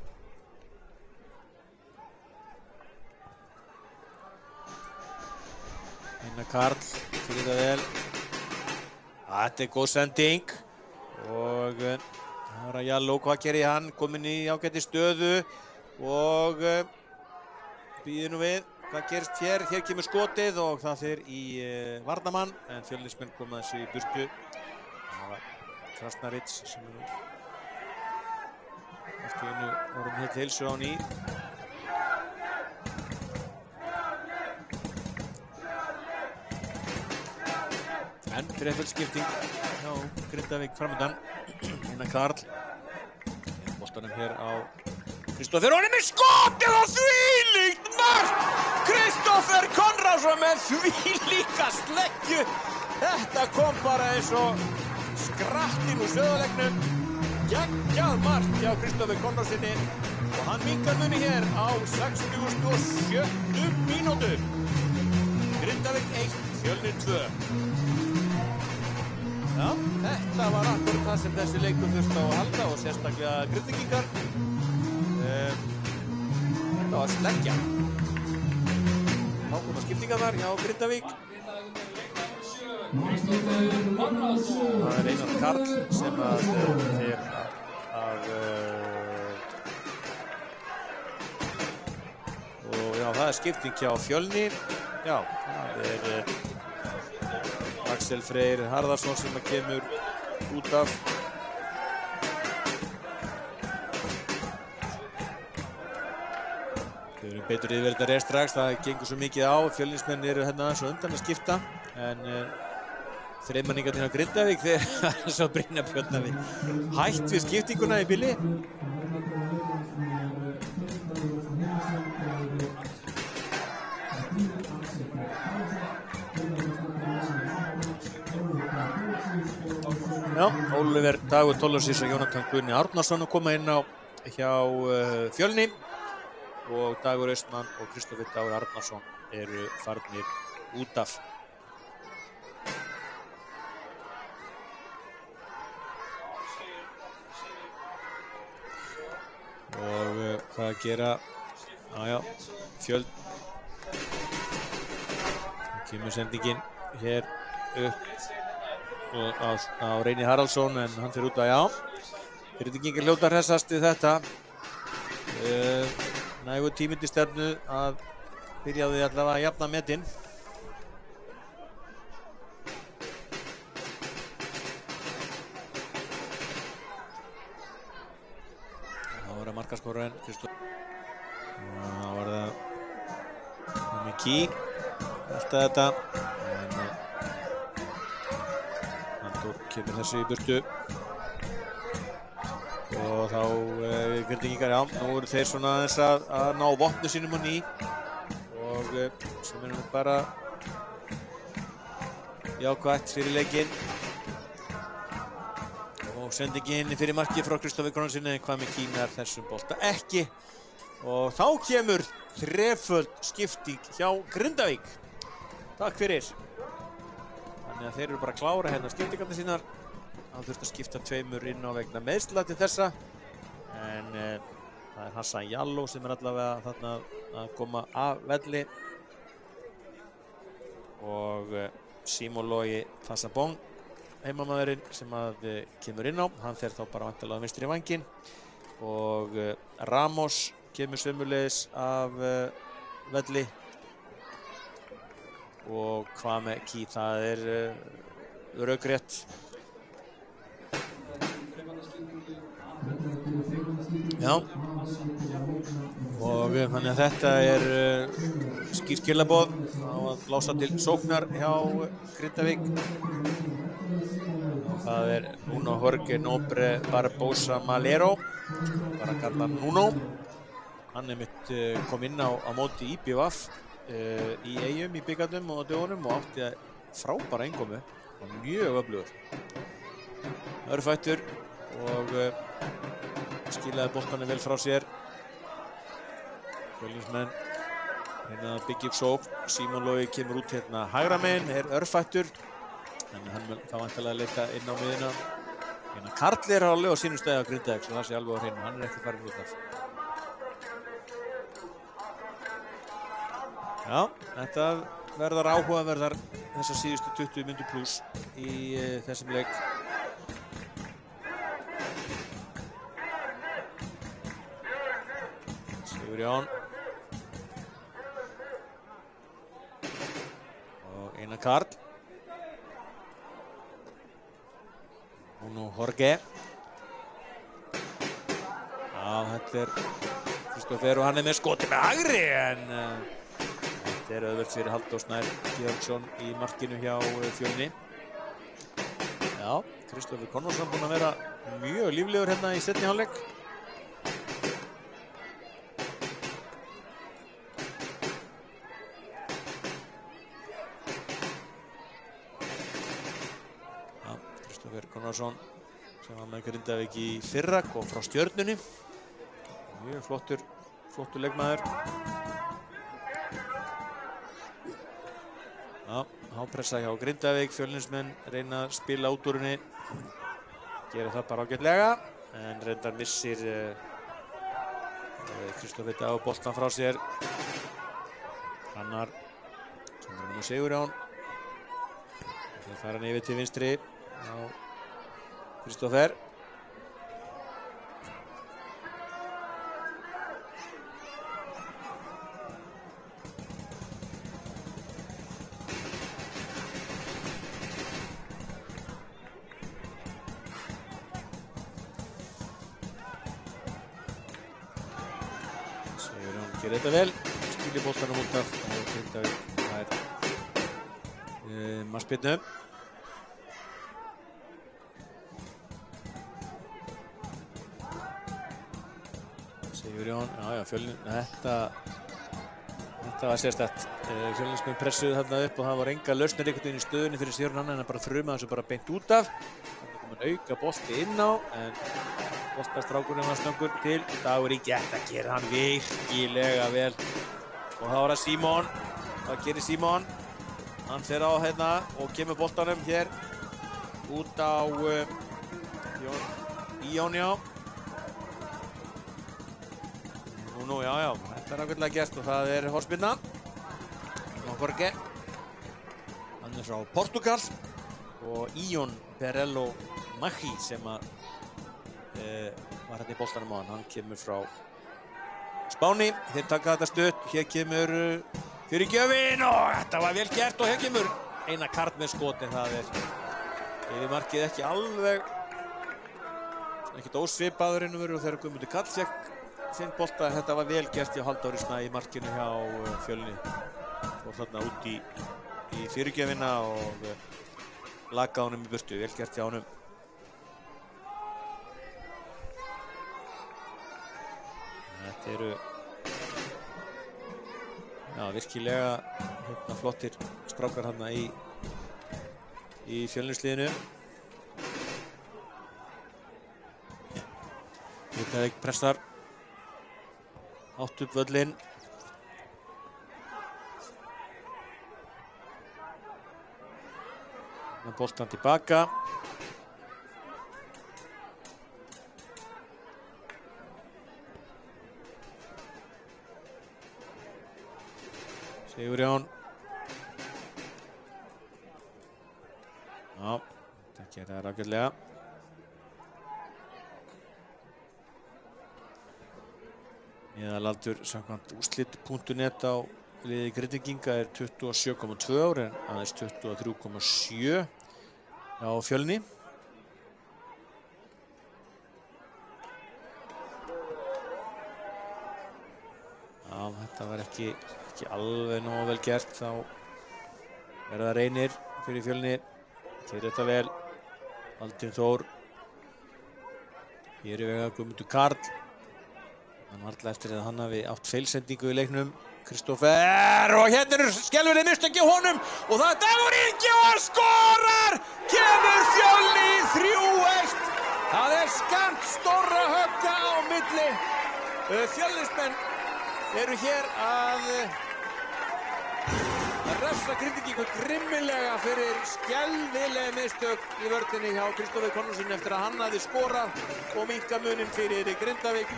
Einar Karl, gerir þetta vel. Þetta er góð sending og það er að Jallo, hvað gerir hann? Kominn í ágæti stöðu og býður nú við. Hvað gerist hér? Hér kemur skotið og það fer í varnarmann en Fjölnismenn koma þessu í burtu. Það var Krasnaric sem er eftir einu orðum hér til svo á ný. En treffull skipting hjá Grindavík framöndan. Einar Karl. Boltanum hér á Kristoffer og hann er með skotið og þvílíkt mark! Kristoffer Konráðsson með þvílíka sleggju. Þetta kom bara eins og skrattinn úr söðuleiknum. Geggjað mark hjá Kristoffer Konráðssoni og hann minnkar muni hér á 67. mínútu. Grindavík 1, Fjölnir 2. Já, þetta var akkurat það sem þessi leikur þurfti á að halda og sérstaklega Grindvíkingar. Þetta var sleggja. Þá koma skiptingarnar hjá Grindavík. Það er Einar Karl sem að fer að og já, það er skipting hjá Fjölni. Já, það er Axel Freyr Harðarsson sem kemur út af. Þau eru betur yfir þetta rétt strax, það gengur svo mikið á. Fjölnismenn eru hérna aðeins og undan að skipta en þreimmanningarnir á Grindavík þegar svo Brynjar Björnavi hætt við skiptinguna í bili. Já, Oliver Dagur Tollarsson og Jónatan Guðni Árnason koma inn á hjá Fjölni og Dagur Austmann og Kristoffer Dagur Árnason eru farnir út af. Og hvað að gera? Já, Fjöld. Kemur sendingin hér upp á Reyni Haraldsson en hann fyrir út að já. Grindvíkingar hljóta að hressast við þetta. Nægur tími til stefnu að byrja á því allavega að jafna metin. Það var að markaskorarinn Kristoffer. Það var það með Key. Alltaf þetta. Kemur þessu í burtu og þá Grindvíkingar, já, nú eru þeir svona aðeins að ná vopnu sínum á ný og sem er bara jákvætt fyrir leikinn og sendingin fyrir markið frá Kristoffer Konráðssoni en hvað með Kínar þessum bolta ekki og þá kemur þreföld skipting hjá Grindavík. Takk fyrir. Þannig að þeir eru bara að klára hérna skiptingarnar sínar. Það þurfti að skipta tveimur inn á vegna meiðsla til þessa en það er Hassan Jallow sem er allavega þarna að koma af velli og Simon Logi Fassabong heimamaðurinn sem að kemur inn á, hann fer þá bara vantarlega vinstri vænginn og Ramos kemur sömuleiðis af velli og Kwame-Ki, það er rökrétt. Já, og þannig að þetta er skýr skilaboð á að blása til sóknar hjá Grindavík. Og það er Nuno Jorge Nobre Barbosa Malero, bara að kalla Nuno. Hann mitt kom inn á móti IBVF í Eyjum í bikarnum og dögunum og átti frábæra innkomu og mjög öflugur. Örfættur og skilaði boltanum vel frá sér. Fjölnismenn reyna að byggja upp sókn. Simon Logi kemur út hérna hægra megin, er örfættur. Þannig hann mun þá væntanlega að leita inn á miðjuna. Karl er alveg á sínum stæði á Grindavík, svo það sé alveg á hreinu. Hann er ekki farin út af. Já, þetta verðar áhugaverðar þessar síðustu 20 mínútur plús í þessum leik. Sigurjón og Einar Karl. Nuno Jorge. Já, þetta er Kristoffer og hann er með skoti með hægri en þetta er auðvelt fyrir Halldór Snær Georgsson í markinu hjá Fjölni. Já, Kristoffer Konráðsson búinn að vera mjög líflegur hérna í seinni hálfleik. Já, Kristoffer Konráðsson sem var með Grindavík í fyrra, kom frá Stjörnunni. Mjög flottur leikmaður. Já, hápressa hjá Grindavík, Fjölnismenn reyna að spila út úr henni. Gera það bara ágætlega, en reyndar missir Kristoffer Dag boltan frá sér. Hannar, sem er með Sigurjón. Þeir fara hann yfir til vinstri á Kristoffer. Gerir þetta vel, skilir boltanum út af og Grindavík fær markspyrnu. Sigurjón, já, Fjölnir, þetta var sérstakt. Fjölnismenn pressuðu þarna upp og það var enga lausnir einhvern veginn í stöðunni fyrir Sigurjón annan en bara þruma þessu bara beint út af. Þannig kom hann auka bolti inn á, en boltastrákurinn var snöggur til. Dagur í gett að gera hann virkilega vel. Og þá var það Simon. Hvað gerir Simon? Hann fer á hérna og kemur boltanum hér út á Íón, já. Nú, já, þetta er ágætlega gert og það er hornspyrna. Jorge. Hann er frá Portugal og Íón Perello Maggi sem að var hérna í boltanum á hann. Hann kemur frá Spáni. Þeir taka þetta stutt. Hér kemur fyrir gjöfin og þetta var vel gert og hér kemur Einar Karl með skotin. Það er yfir markið ekki alveg ekkert ósvipaður inn og þegar Guðmundur Karl fékk sinn bolta. Þetta var vel gert hjá Halldóri Snæ í markinu hjá Fjölni. Fór þarna út í fyrirgjöfina og lagði honum í burtu. Vel gert hjá honum. Þetta eru virkilega flottir strákar hérna í Fjölnisliðinu. Grindavík pressar átt upp völlinn. Boltan tilbaka. Sigurjón. Já, þetta gera það ágætlega. Meðalaldur samkvæmt úrslit.net á liði Grindvíkinga er 27,2 ár en aðeins 23,7 á Fjölni. Já, þetta var ekki alveg nógu vel gert, þá verða Reynir fyrir Fjölni. Keyrir þetta vel. Baldvin Þór. Hér í vega Guðmundur Karl. Hann varla eftir að hann hafi átt feilsendingu í leiknum. Kristófer og hérna er skelfileg mistök hjá honum og það er Dagur Ingi og hann skorar! Kemur Fjölni í 3-1. Það er skammt stórra högga á milli. Fjölnismenn eru hér að refsa Grindvíkinga grimmilega fyrir skelfileg mistök í vörninni hjá Kristófer Konráðsson eftir að hann hafði skorað og minnkað muninn fyrir Grindavík.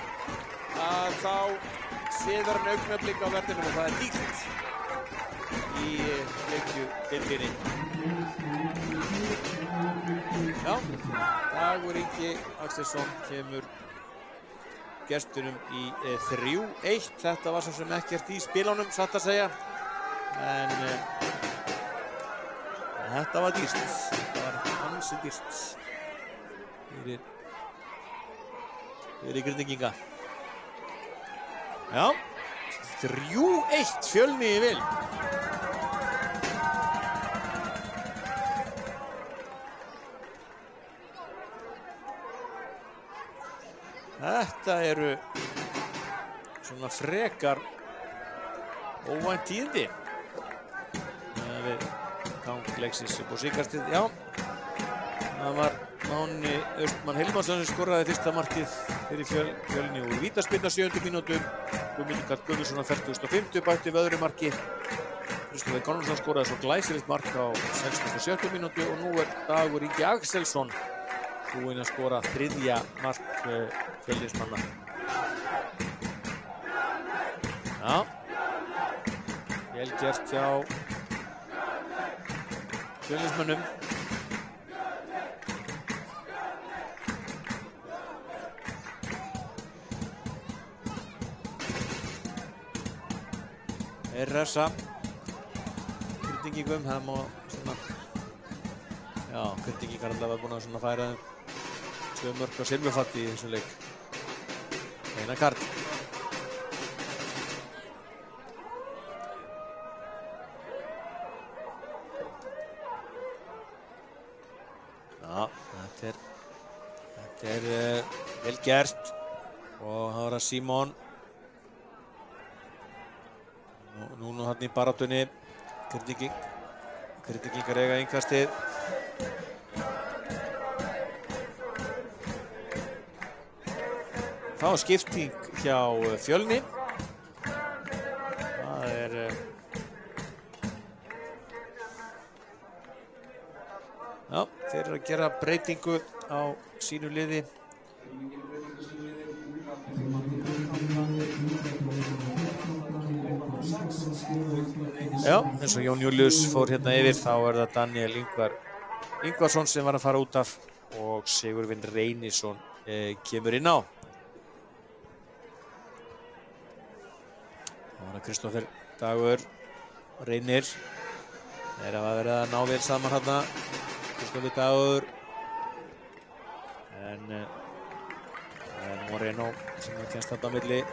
Að þá séðar hann augnablik á verðinum og það er dýrt í leikjudeildinni. Já, Dagur Ingi Axelsson kemur gestunum í 3-1. Þetta var svo sem ekkert í spilunum, satt að segja. En þetta var dýrt. Þetta var ansi dýrt fyrir Grindvíkinga. Já, 3-1 Fjölni í vil. Þetta eru svona frekar óvænt tíðindi. Við gangleiksins upp á síkastið, já. Það var Máni Austmann Hilmarsson sem skoraði fyrsta markið fyrir Fjölni úr vítaspyrna 7. mínútu. Guðmundur Karl Guðmundsson á 45. bætti við öðru marki. Kristófer Konráðsson skoraði svo glæsilegt mark á 67. mínútu og nú er Dagur Ingi Axelsson búinn að skora 3. mark Fjölnismanna. Já, vel gert hjá Fjölnismönnum. Refsa Grindvíkingum, það má svona, já, Grindvíkingar allavega búin að svona færa 2 mörk á silfurfati í þessum leik. Einar Karl. Já, þetta er vel gert og það var að Símon. Núna hann í baráttunni. Grindvíkingar eiga innkastið. Þá skipting hjá Fjölni. Það er já, þeir eru að gera breytingu á sínu liði. Já, eins og Jón Július fór hérna yfir, þá er það Daniel Ingvarsson sem var að fara út af og Sigurvin Reynisson kemur inn á. Það var að Kristófer Dagur Reynir. Þeir hafa verið að ná vel saman hérna. Kristófer Dagur. En það er Moreno sem kemst þarna á milli.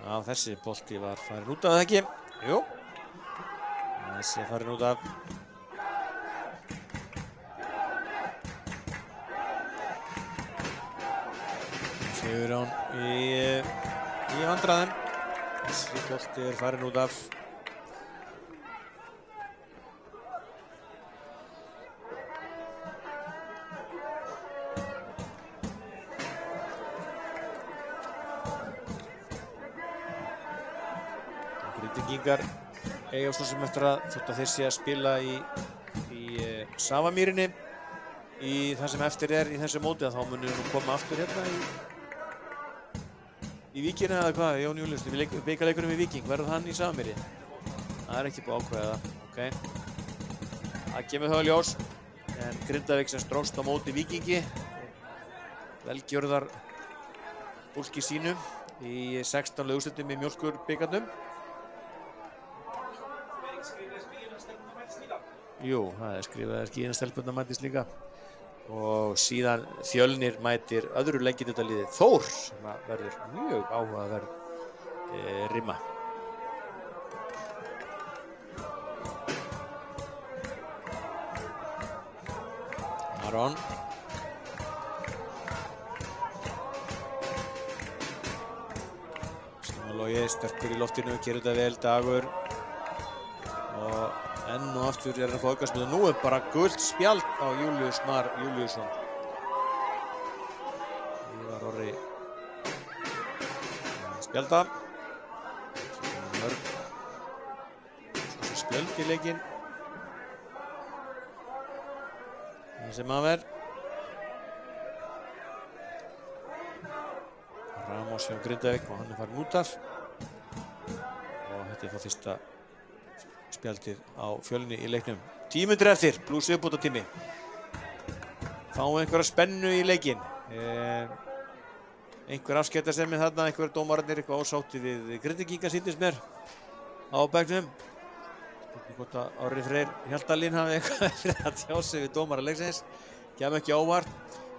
Já, þessi bolti var farin út af, það ekki? Jú. Þessi er farin út af. Sigurjón í vandræðum. Þessi bolti er farin út af. Grindvíkingar eiga svo sem eftir að þótt að þeir sé að spila í Safamýrinni í það sem eftir í þessu móti, þá munum við nú koma aftur hérna í Víkina eða hvað, Jón Júlíus, bikarleikurinn við Víking, verður hann í Safamýri? Það ekki búið að ákveða það, ok. Það kemur þá í ljós, en Grindavík sem strókst á móti Víkingi, velgjörðar fólki sínu í 16 úrslitum í Mjólkurbikarnum. Jú, það skrifaði skíðina stelpunna mætist líka. Og síðan Fjölnir mætir öðru leikjadeild Þór sem verður mjög áhugaverð rimma. Aron. Símon Logi sterkur í loftinu, gerir þetta vel, Dagur. Og enn og aftur hann að fá aukaspyrnu. Nú bara gult spjald á Júlíus Mar Júlíusson. Ívar Orri spjalda. Svo spjöld í leikinn. Það sem aðver. Ramos hjá Grindavík og hann farin út af. Og þetta það fyrsta spjaldið á Fjölni í leiknum. 10 mínútur eftir, Blues uppbótartími. Fáum einhverja spennu í leikinn. Einhver afskiptasemi þarna, einhver dómararnir eitthvað ósátti við Grindvíkinga sýndist mér á bekknum. Spurning hvort að Orri Freyr Hjaltalín hafi eitthvað fyrir að tjá sig við dómara leiksins. Kemur ekki óvart.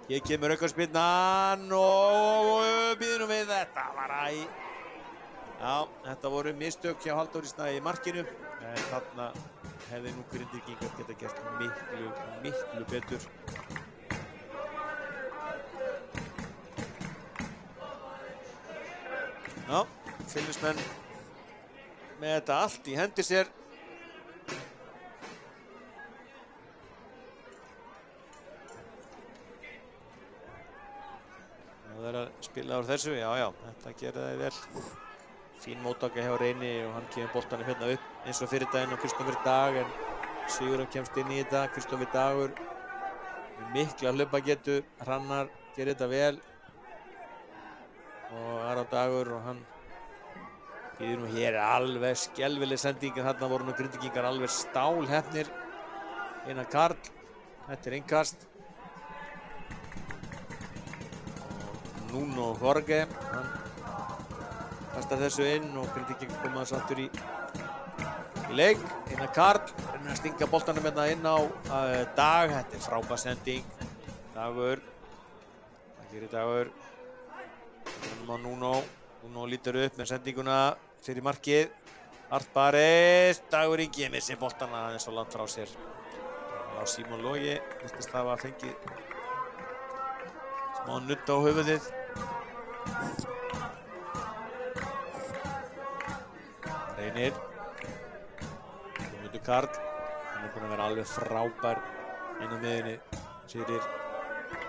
Hér kemur aukaspyrnan og býðum við þetta var Já, þetta voru mistök hjá Halldóri Snæ í markinu. En þarna hefði nú Grindvíkingar geta gert miklu betur. Já, Fjölnismenn með þetta allt í hendi sér. Það er að spila úr þessu, já, þetta gerði það vel. Fín móttaka hjá Reyni og hann kemur boltanum hérna upp eins og fyrir daginn og Kristoffer Dag, en Sigurðan kemst inn í þetta. Kristoffer Dagur með mikla hlaupagetu, Hrannar gerir þetta vel og Aron Dagur og hann býður nú hér alveg skelfileg sending, en þarna voru nú Grindvíkingar alveg stálheppnir. Einar Karl, þetta innkast og Nuno Jorge, hann kastar þessu inn og Grindvíkingar koma þess aftur í leik. Einar Karl reynir að stinga boltanum hérna inn á Dag. Þetta frábær sending. Dagur, það gerir Dagur. Þannig á Nuno lítur upp með sendinguna fyrir markið. Art Baris, Dagur Ingi missir boltana aðeins svo langt frá sér. Það var Símon Logi, virtist hafa fengið smá nudd á höfuðið. Reynir. Guðmundur Karl, hann búinn að vera alveg frábær inn á miðjunni fyrir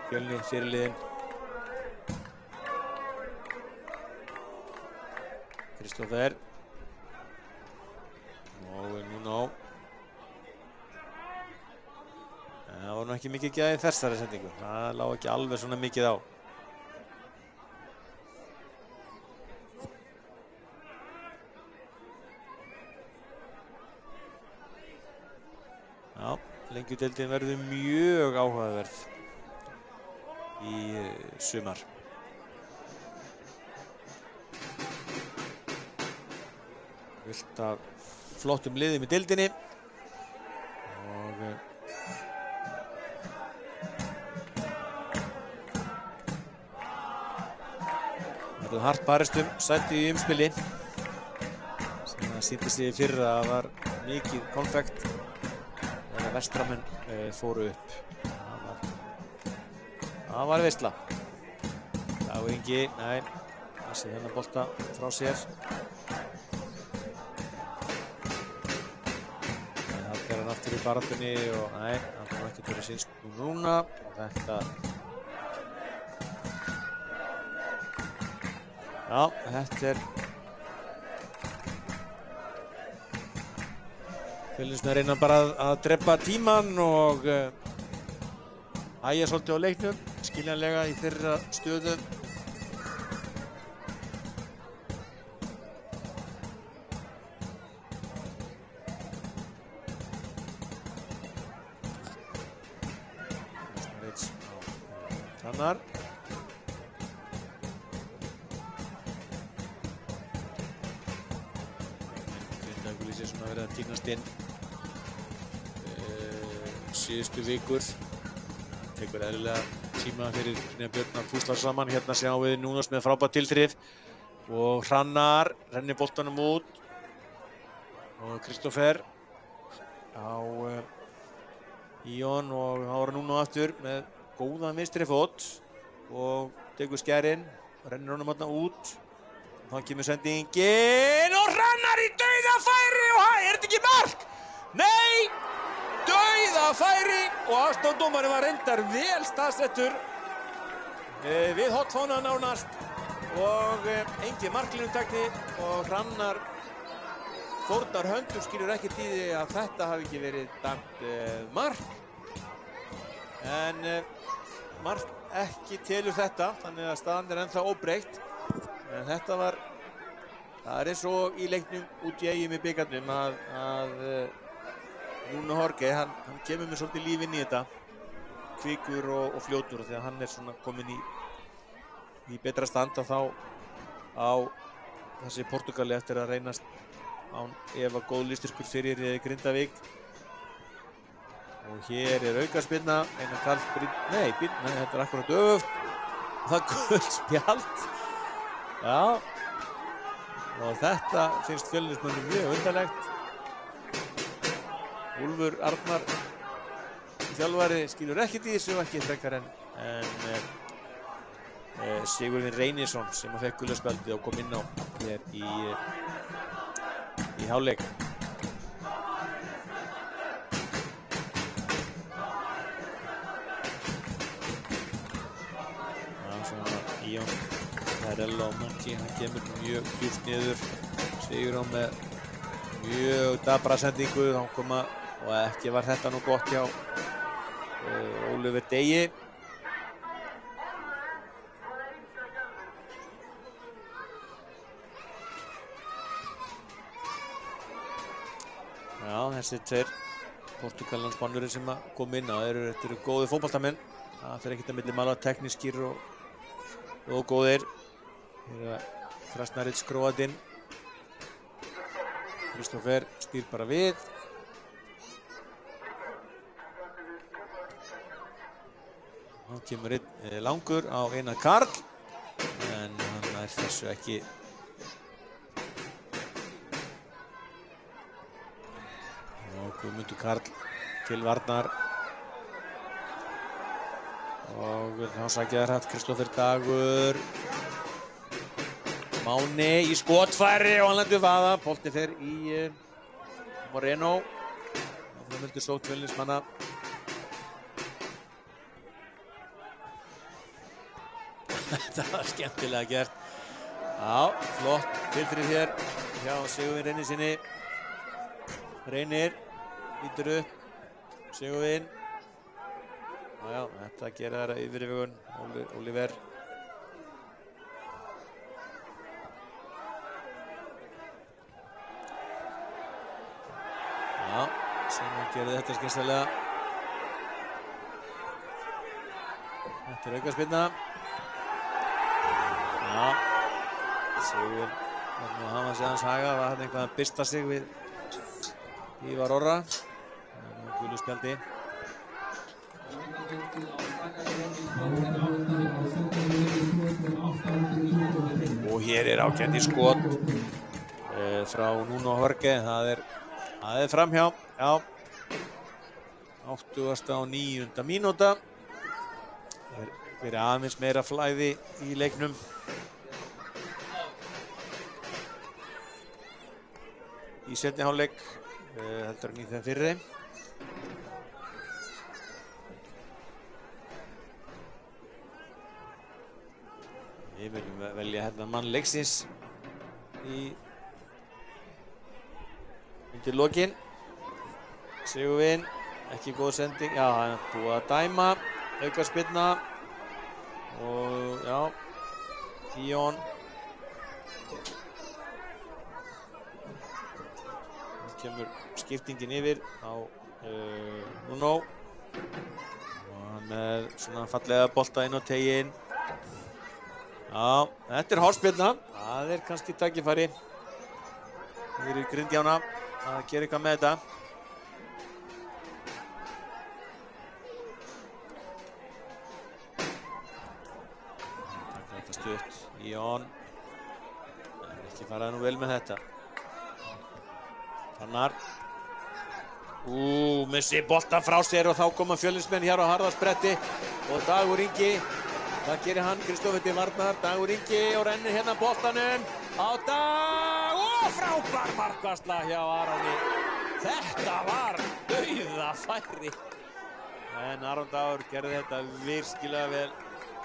Fjölni, fyrirliðinn. Kristoffer. Og Nuno. Það var nú ekki mikið gæði í þessari sendingu. Það lá ekki alveg svona mikið á. Já, Lengjudeildin verður mjög áhugaverð í sumar. Fullt af flottum liðum í deildinni og verður hart barist sæti í umspili sem það sýndi sig fyrr að var mikið konfekt þegar Vestramenn fóru upp. Það var veisla. Dagur Ingi, nei, þessi hérna bolta frá sér. Það fer hann aftur í baráttunni og nei, hann kom ekki til að sínst núna og þetta. Já, þetta Fjölnismenn reyna bara að drepa tíman og hægja svolítið á leiknum, skiljanlega í þeirra stöðu. Hrannar. Grindavíkur lýsir svona verið að týnast inn síðustu vikur. Tekur eðlilega tíma fyrir Brynjar Björn að púsla saman. Hérna sjáum við Núnos með frábært tilþrif og Hrannar rennir boltanum út og Kristófer á Íon og þá er Núno aftur með góðan vinstri fót og tekur skærinn, rennir honum þarna út. Þá kemur sendingin og Hrannar í dauðafæri og er þetta ekki mark? Nei! Dauðafæri og aðstoðardómarinn var reyndar vel staðsettur við hornfána nánast og engin marklínutakni og Hrannar fórnar höndum, skilur ekkert í því að þetta hafi ekki verið dæmt mark. En margt ekki telur þetta, þannig að staðan er ennþá óbreytt. En þetta var, það er eins og í leiknum út í Eyjum í bikarnum að Núno Jorge, hann kemur með svolítið líf inn í þetta. Kvikur og fljótur, því að hann er svona kominn í betra stand að þá á þessi Portúgali eftir að reynast án efa góð liðstyrkur fyrir Grindavík. Og hér er aukaspyrna, Einar Karl nei, þetta er akkurat öfugt. Það er gult spjald. Já. Og þetta finnst Fjölnismönnum mjög undarlegt. Úlfur Arnar, þjálfari, skilur ekkert í þessu og ekki frekar en Sigurvin Reynisson sem að fekk gula spjaldið og kom inn á hér í hálfleik. Íon Perella og Manki, hann kemur mjög djúpt niður. Sigurjón með mjög dabra sendingu, þá koma og ekki var þetta nú gott hjá Ólafur Degi. Já, þessi tveir Portúgalandsbannurinn sem að koma inn á þetta eru góði fótboltamenn. Það fer ekkert að milli mála, teknískir og góðir. Hér er Krasnaric Króatinn. Kristófer stýr bara við. Þá kemur einn langur á Einar Karl. En hann er þessu ekki. Og Guðmundur Karl til varnar. Og þá sækja þær hatt Kristófer Dagur. Máni í skotfæri og hann lendur vaða. Bolti fer í Moreno. Það vildur sótt Fjölnismanna. Þetta var skemmtilega gert. Já, flott tilþrif hér hjá Sigurvin Reynissyni. Reynir lítur upp. Sigurvin. Já, þetta gerir þær að yfirvegun. Oliver. Já, sem að gera þetta skynsamlega. Þetta er aukaspyrna. Já, Sigurvin var nú að hafa sig aðeins haga, var hann eitthvað að byrsta sig við Ívar Orra. Það var gulu spjaldi. Og hér er ágætt í skot frá Núno Jorge. Það er framhjá. Já. 89. mínúta. Það er verið aðeins meira flæði í leiknum. Í seinni hálfleik heldur en í þeim fyrri. Við viljum velja hérna mann leiksins undir lokin. Sigurvin, ekki góð sending. Já, hann er búið að dæma. aukaspyrna og já, Íon nú kemur skiptingin yfir á Nuno og hann með svona fallega bolta inn á tegin. Já, þetta hornspyrna, það kannski tækifæri fyrir Grindjána að gera eitthvað með þetta. Þetta stutt, Íon, en ekki faraði nú vel með þetta. Fannar, missi bolta frá sér og þá koma Fjölnismenn hér á harðarspretti og Dagur Ingi, það gerir hann, Kristófer til varnar, Dagur Ingi og rennir hérna boltanum á Dag og frábær markvarsla hjá Aroni. Þetta var dauðafæri en Aron Dagur gerði þetta virkilega vel,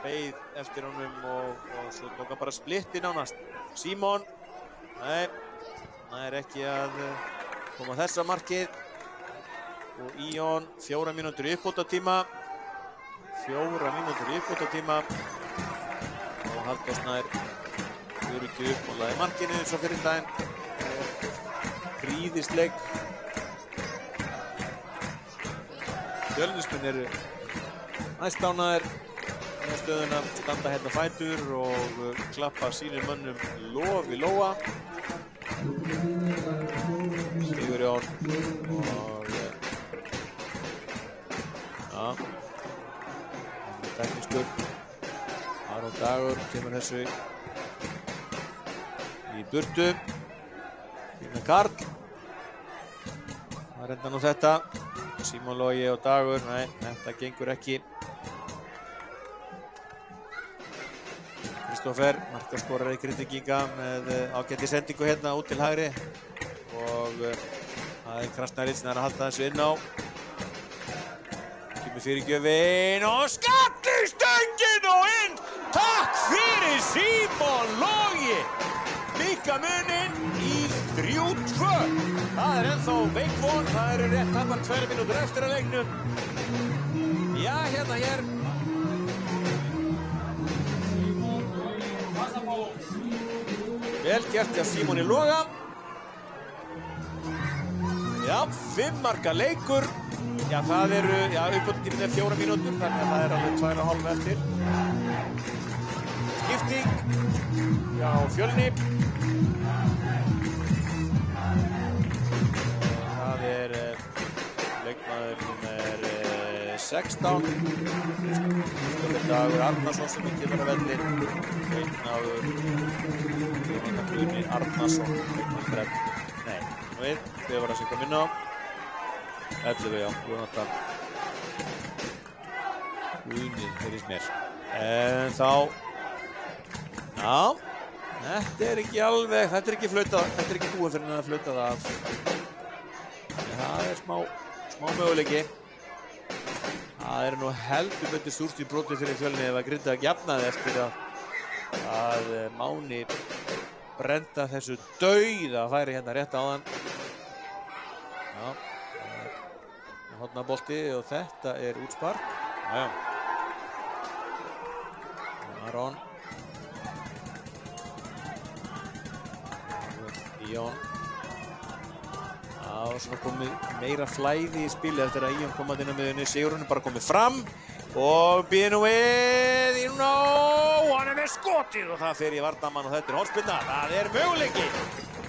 beið eftir honum og svo tók hann bara splitti nánast. Símon, nei, það ekki að koma þessa markið og Íon 4 mínútur í uppbótartíma. 4 mínútur í uppbótartíma og Halldór Snær öryggi uppmálaði markinu eins og fyrir daginn. Gríðisleik. Fjölnismenn eru næstánaðir með stöðuna, standa hérna á fætur og klappa sínum mönnum lof í lóa. Sigurjón og já, teknískur. Aron Dagur kemur þessu í burtu. Hérna Karl. Það reynda nú þetta. Símon Logi og Dagur, nei, þetta gengur ekki. Kristófer, markaskorari Grindvíkinga með ágæti sendingu hérna út til hægri og það Krasnaric að halda þessu inn á. Kemur fyrirgjöfin og skall í stöngin og inn! Takk fyrir Símon Logi! Líka muninn í 3-2. Það ennþá veikvon, það eru rétt tapar 2 mínútur eftir að leiknum. Já, hérna hér. Vel gert hjá Símoni Loga. Já, 5 marka leikur. Já, það eru, uppbótartíminn 4 mínútur, þannig að það alveg 2,5 eftir. Skipting hjá Fjölni. Það leikmaður númer 16. Dagur Arnarsson sem kemur á vellinn. Leikmaður Guðni Arnarsson. Nei, við, þau var að sem kom inn á. 11, já, Jónatan Guðni, heyrðist mér. En þá, já, þetta ekki alveg, þetta ekki flautað, þetta ekki búið fyrir að flauta það af. Það smá möguleiki. Það nú heldur betur súrt í broti fyrir Fjölni ef að Grindavík jafnaði eftir að Máni brenda þessu dauða færi hérna rétt áðan. Já, hornabolti og þetta útspark. Já. Aron. Íon. Já, svona komið meira flæði í spili eftir að Íon kom að inn á miðjunni. Sigurinn bara komið fram og býður nú við inn á, hann með skotið og það fer í varnarmann og þetta hornspyrna. Það möguleiki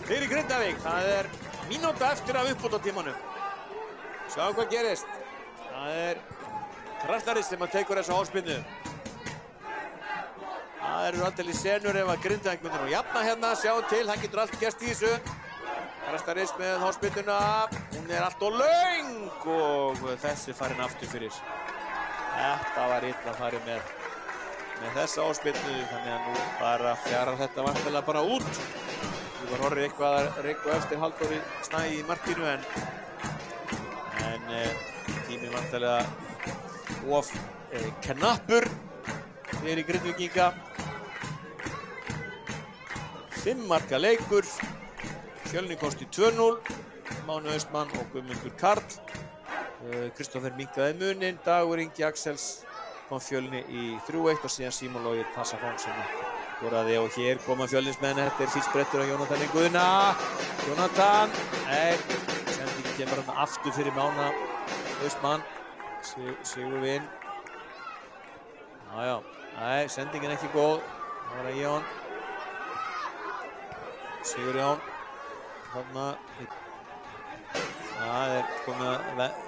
fyrir Grindavík. Það mínúta eftir af uppbótartímanum. Sjáum hvað gerist. Það Krasnaric sem að tekur þessa hornspyrnu. Það eru aldrei senur ef að Grindavík myndir nú jafna hérna. Sjáum til, hann getur allt gerst í þessu. Krasnaric með hornspyrnuna. Hún allt of löng og þessi farin aftur fyrir. Þetta var illa að fara með þessa hornspyrnu, þannig að nú bara fjarar þetta vantilega bara út. Þú var horfið eitthvað að reikva eftir Halldóri Snæ í markinu en tíminn vantilega of knappur fyrir Grindvíkinga. 5 marka leikur. Fjölni komst í 2-0. Máni Austmann og Guðmundur Karl. Kristófer minnkaði muninn. Dagur Ingi Axels kom Fjölni í 3-1 og síðan Símon Logi Passafón sem skoraði og hér koma Fjölnismenn. Þetta fyrst brettur á Jónatan Guðna. Jónatan, nei, sendingin kemur hann aftur fyrir Mána Austmann. Sigurvin. Já, nei, sendingin ekki góð. Það var að Jón. Sigurjón. Þarna. Það komið að...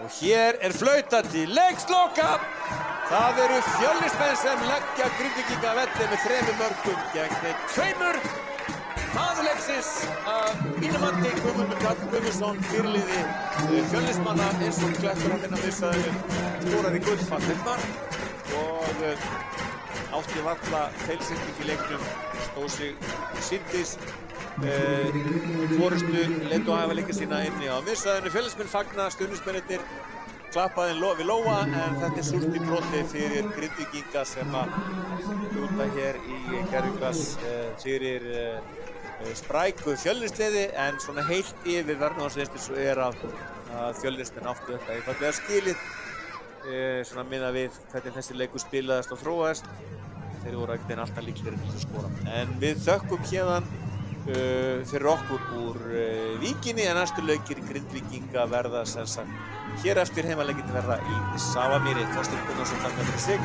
Og hér flautað til leiksloka. Það eru Fjölnismenn sem leggja Grindvíkinga að velli með 3 mörkum gegn 2. Maður leiksins að mínu mati Guðmundur Karl Guðmundsson, fyrirliði Fjölnismanna eins og klettur hann inn á missaðinu, skoraði gullfallegt mark og átti varla feilsending í leiknum, stóð sig síndis. Forustu leiddu að hafa leika sína inni á missaðinu. Fjölnismenn fagna, stuðningsmennirnir klappaði við lóa en þetta súrt í broti fyrir Grindvíkinga sem að lúta hér í gerfigras fyrir spræku Fjölnisliði en svona heilt yfir verðnáðsliðstir svo að Fjölnismenn áttu þetta einfaldlega skilið svona miðað við hvernig þessi leikur spilaðist og þróaðist. Þeir voru ekkert en alltaf líklegir til að skora. En við þökkum hérðan fyrir okkur úr Víkinni en næstu leikir Grindvíkinga verða sem sagt hér eftir heimaleikinn verða í Safamýri. Þorsteinn Gunnarsson þakkar fyrir sig.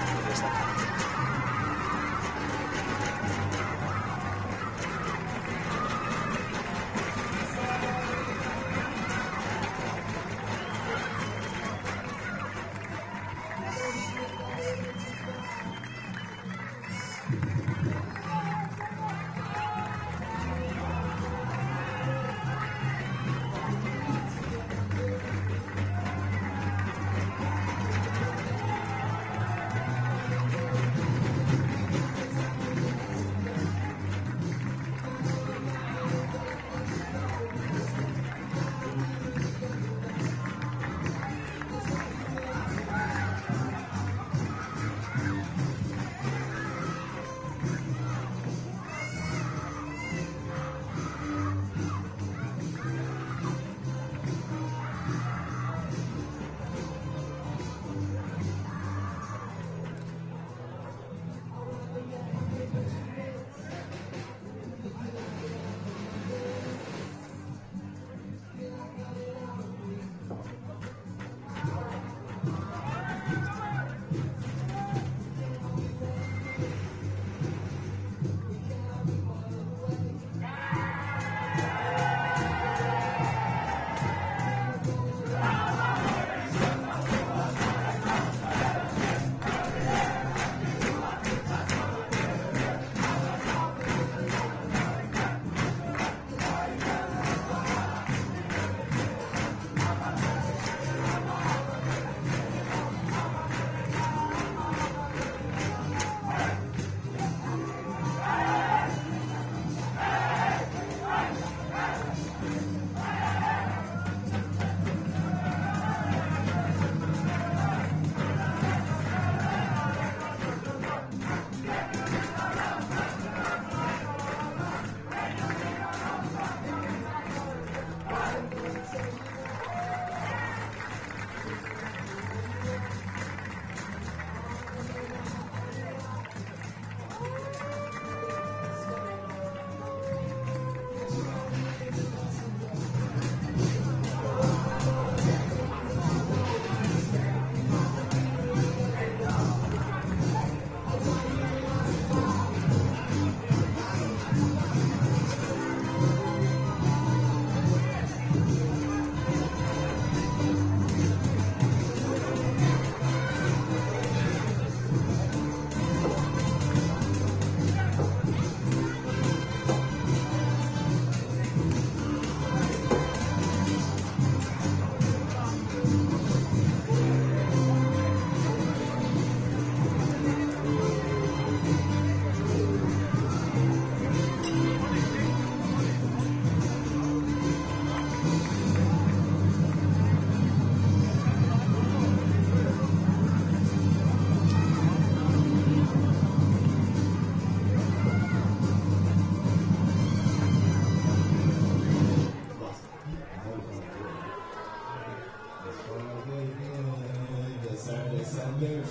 Alexander.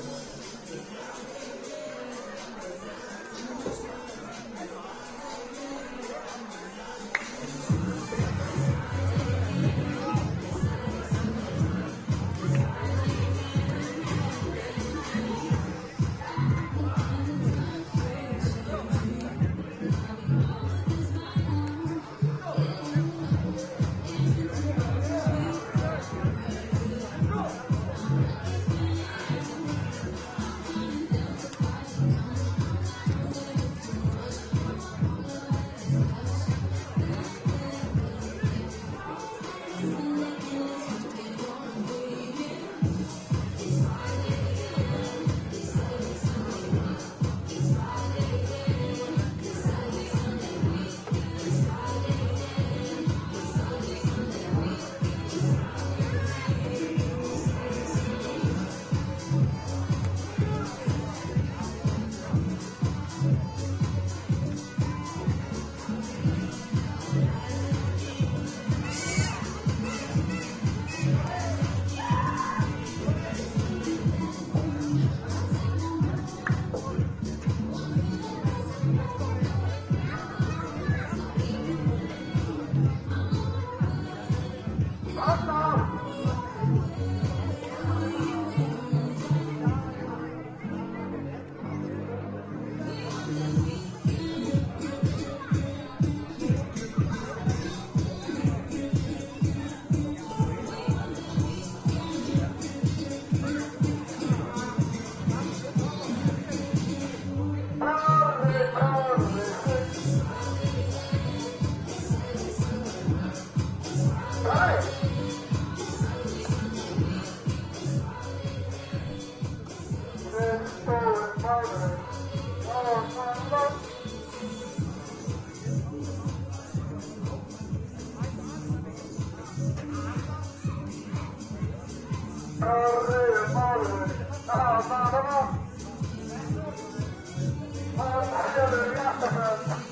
Oh,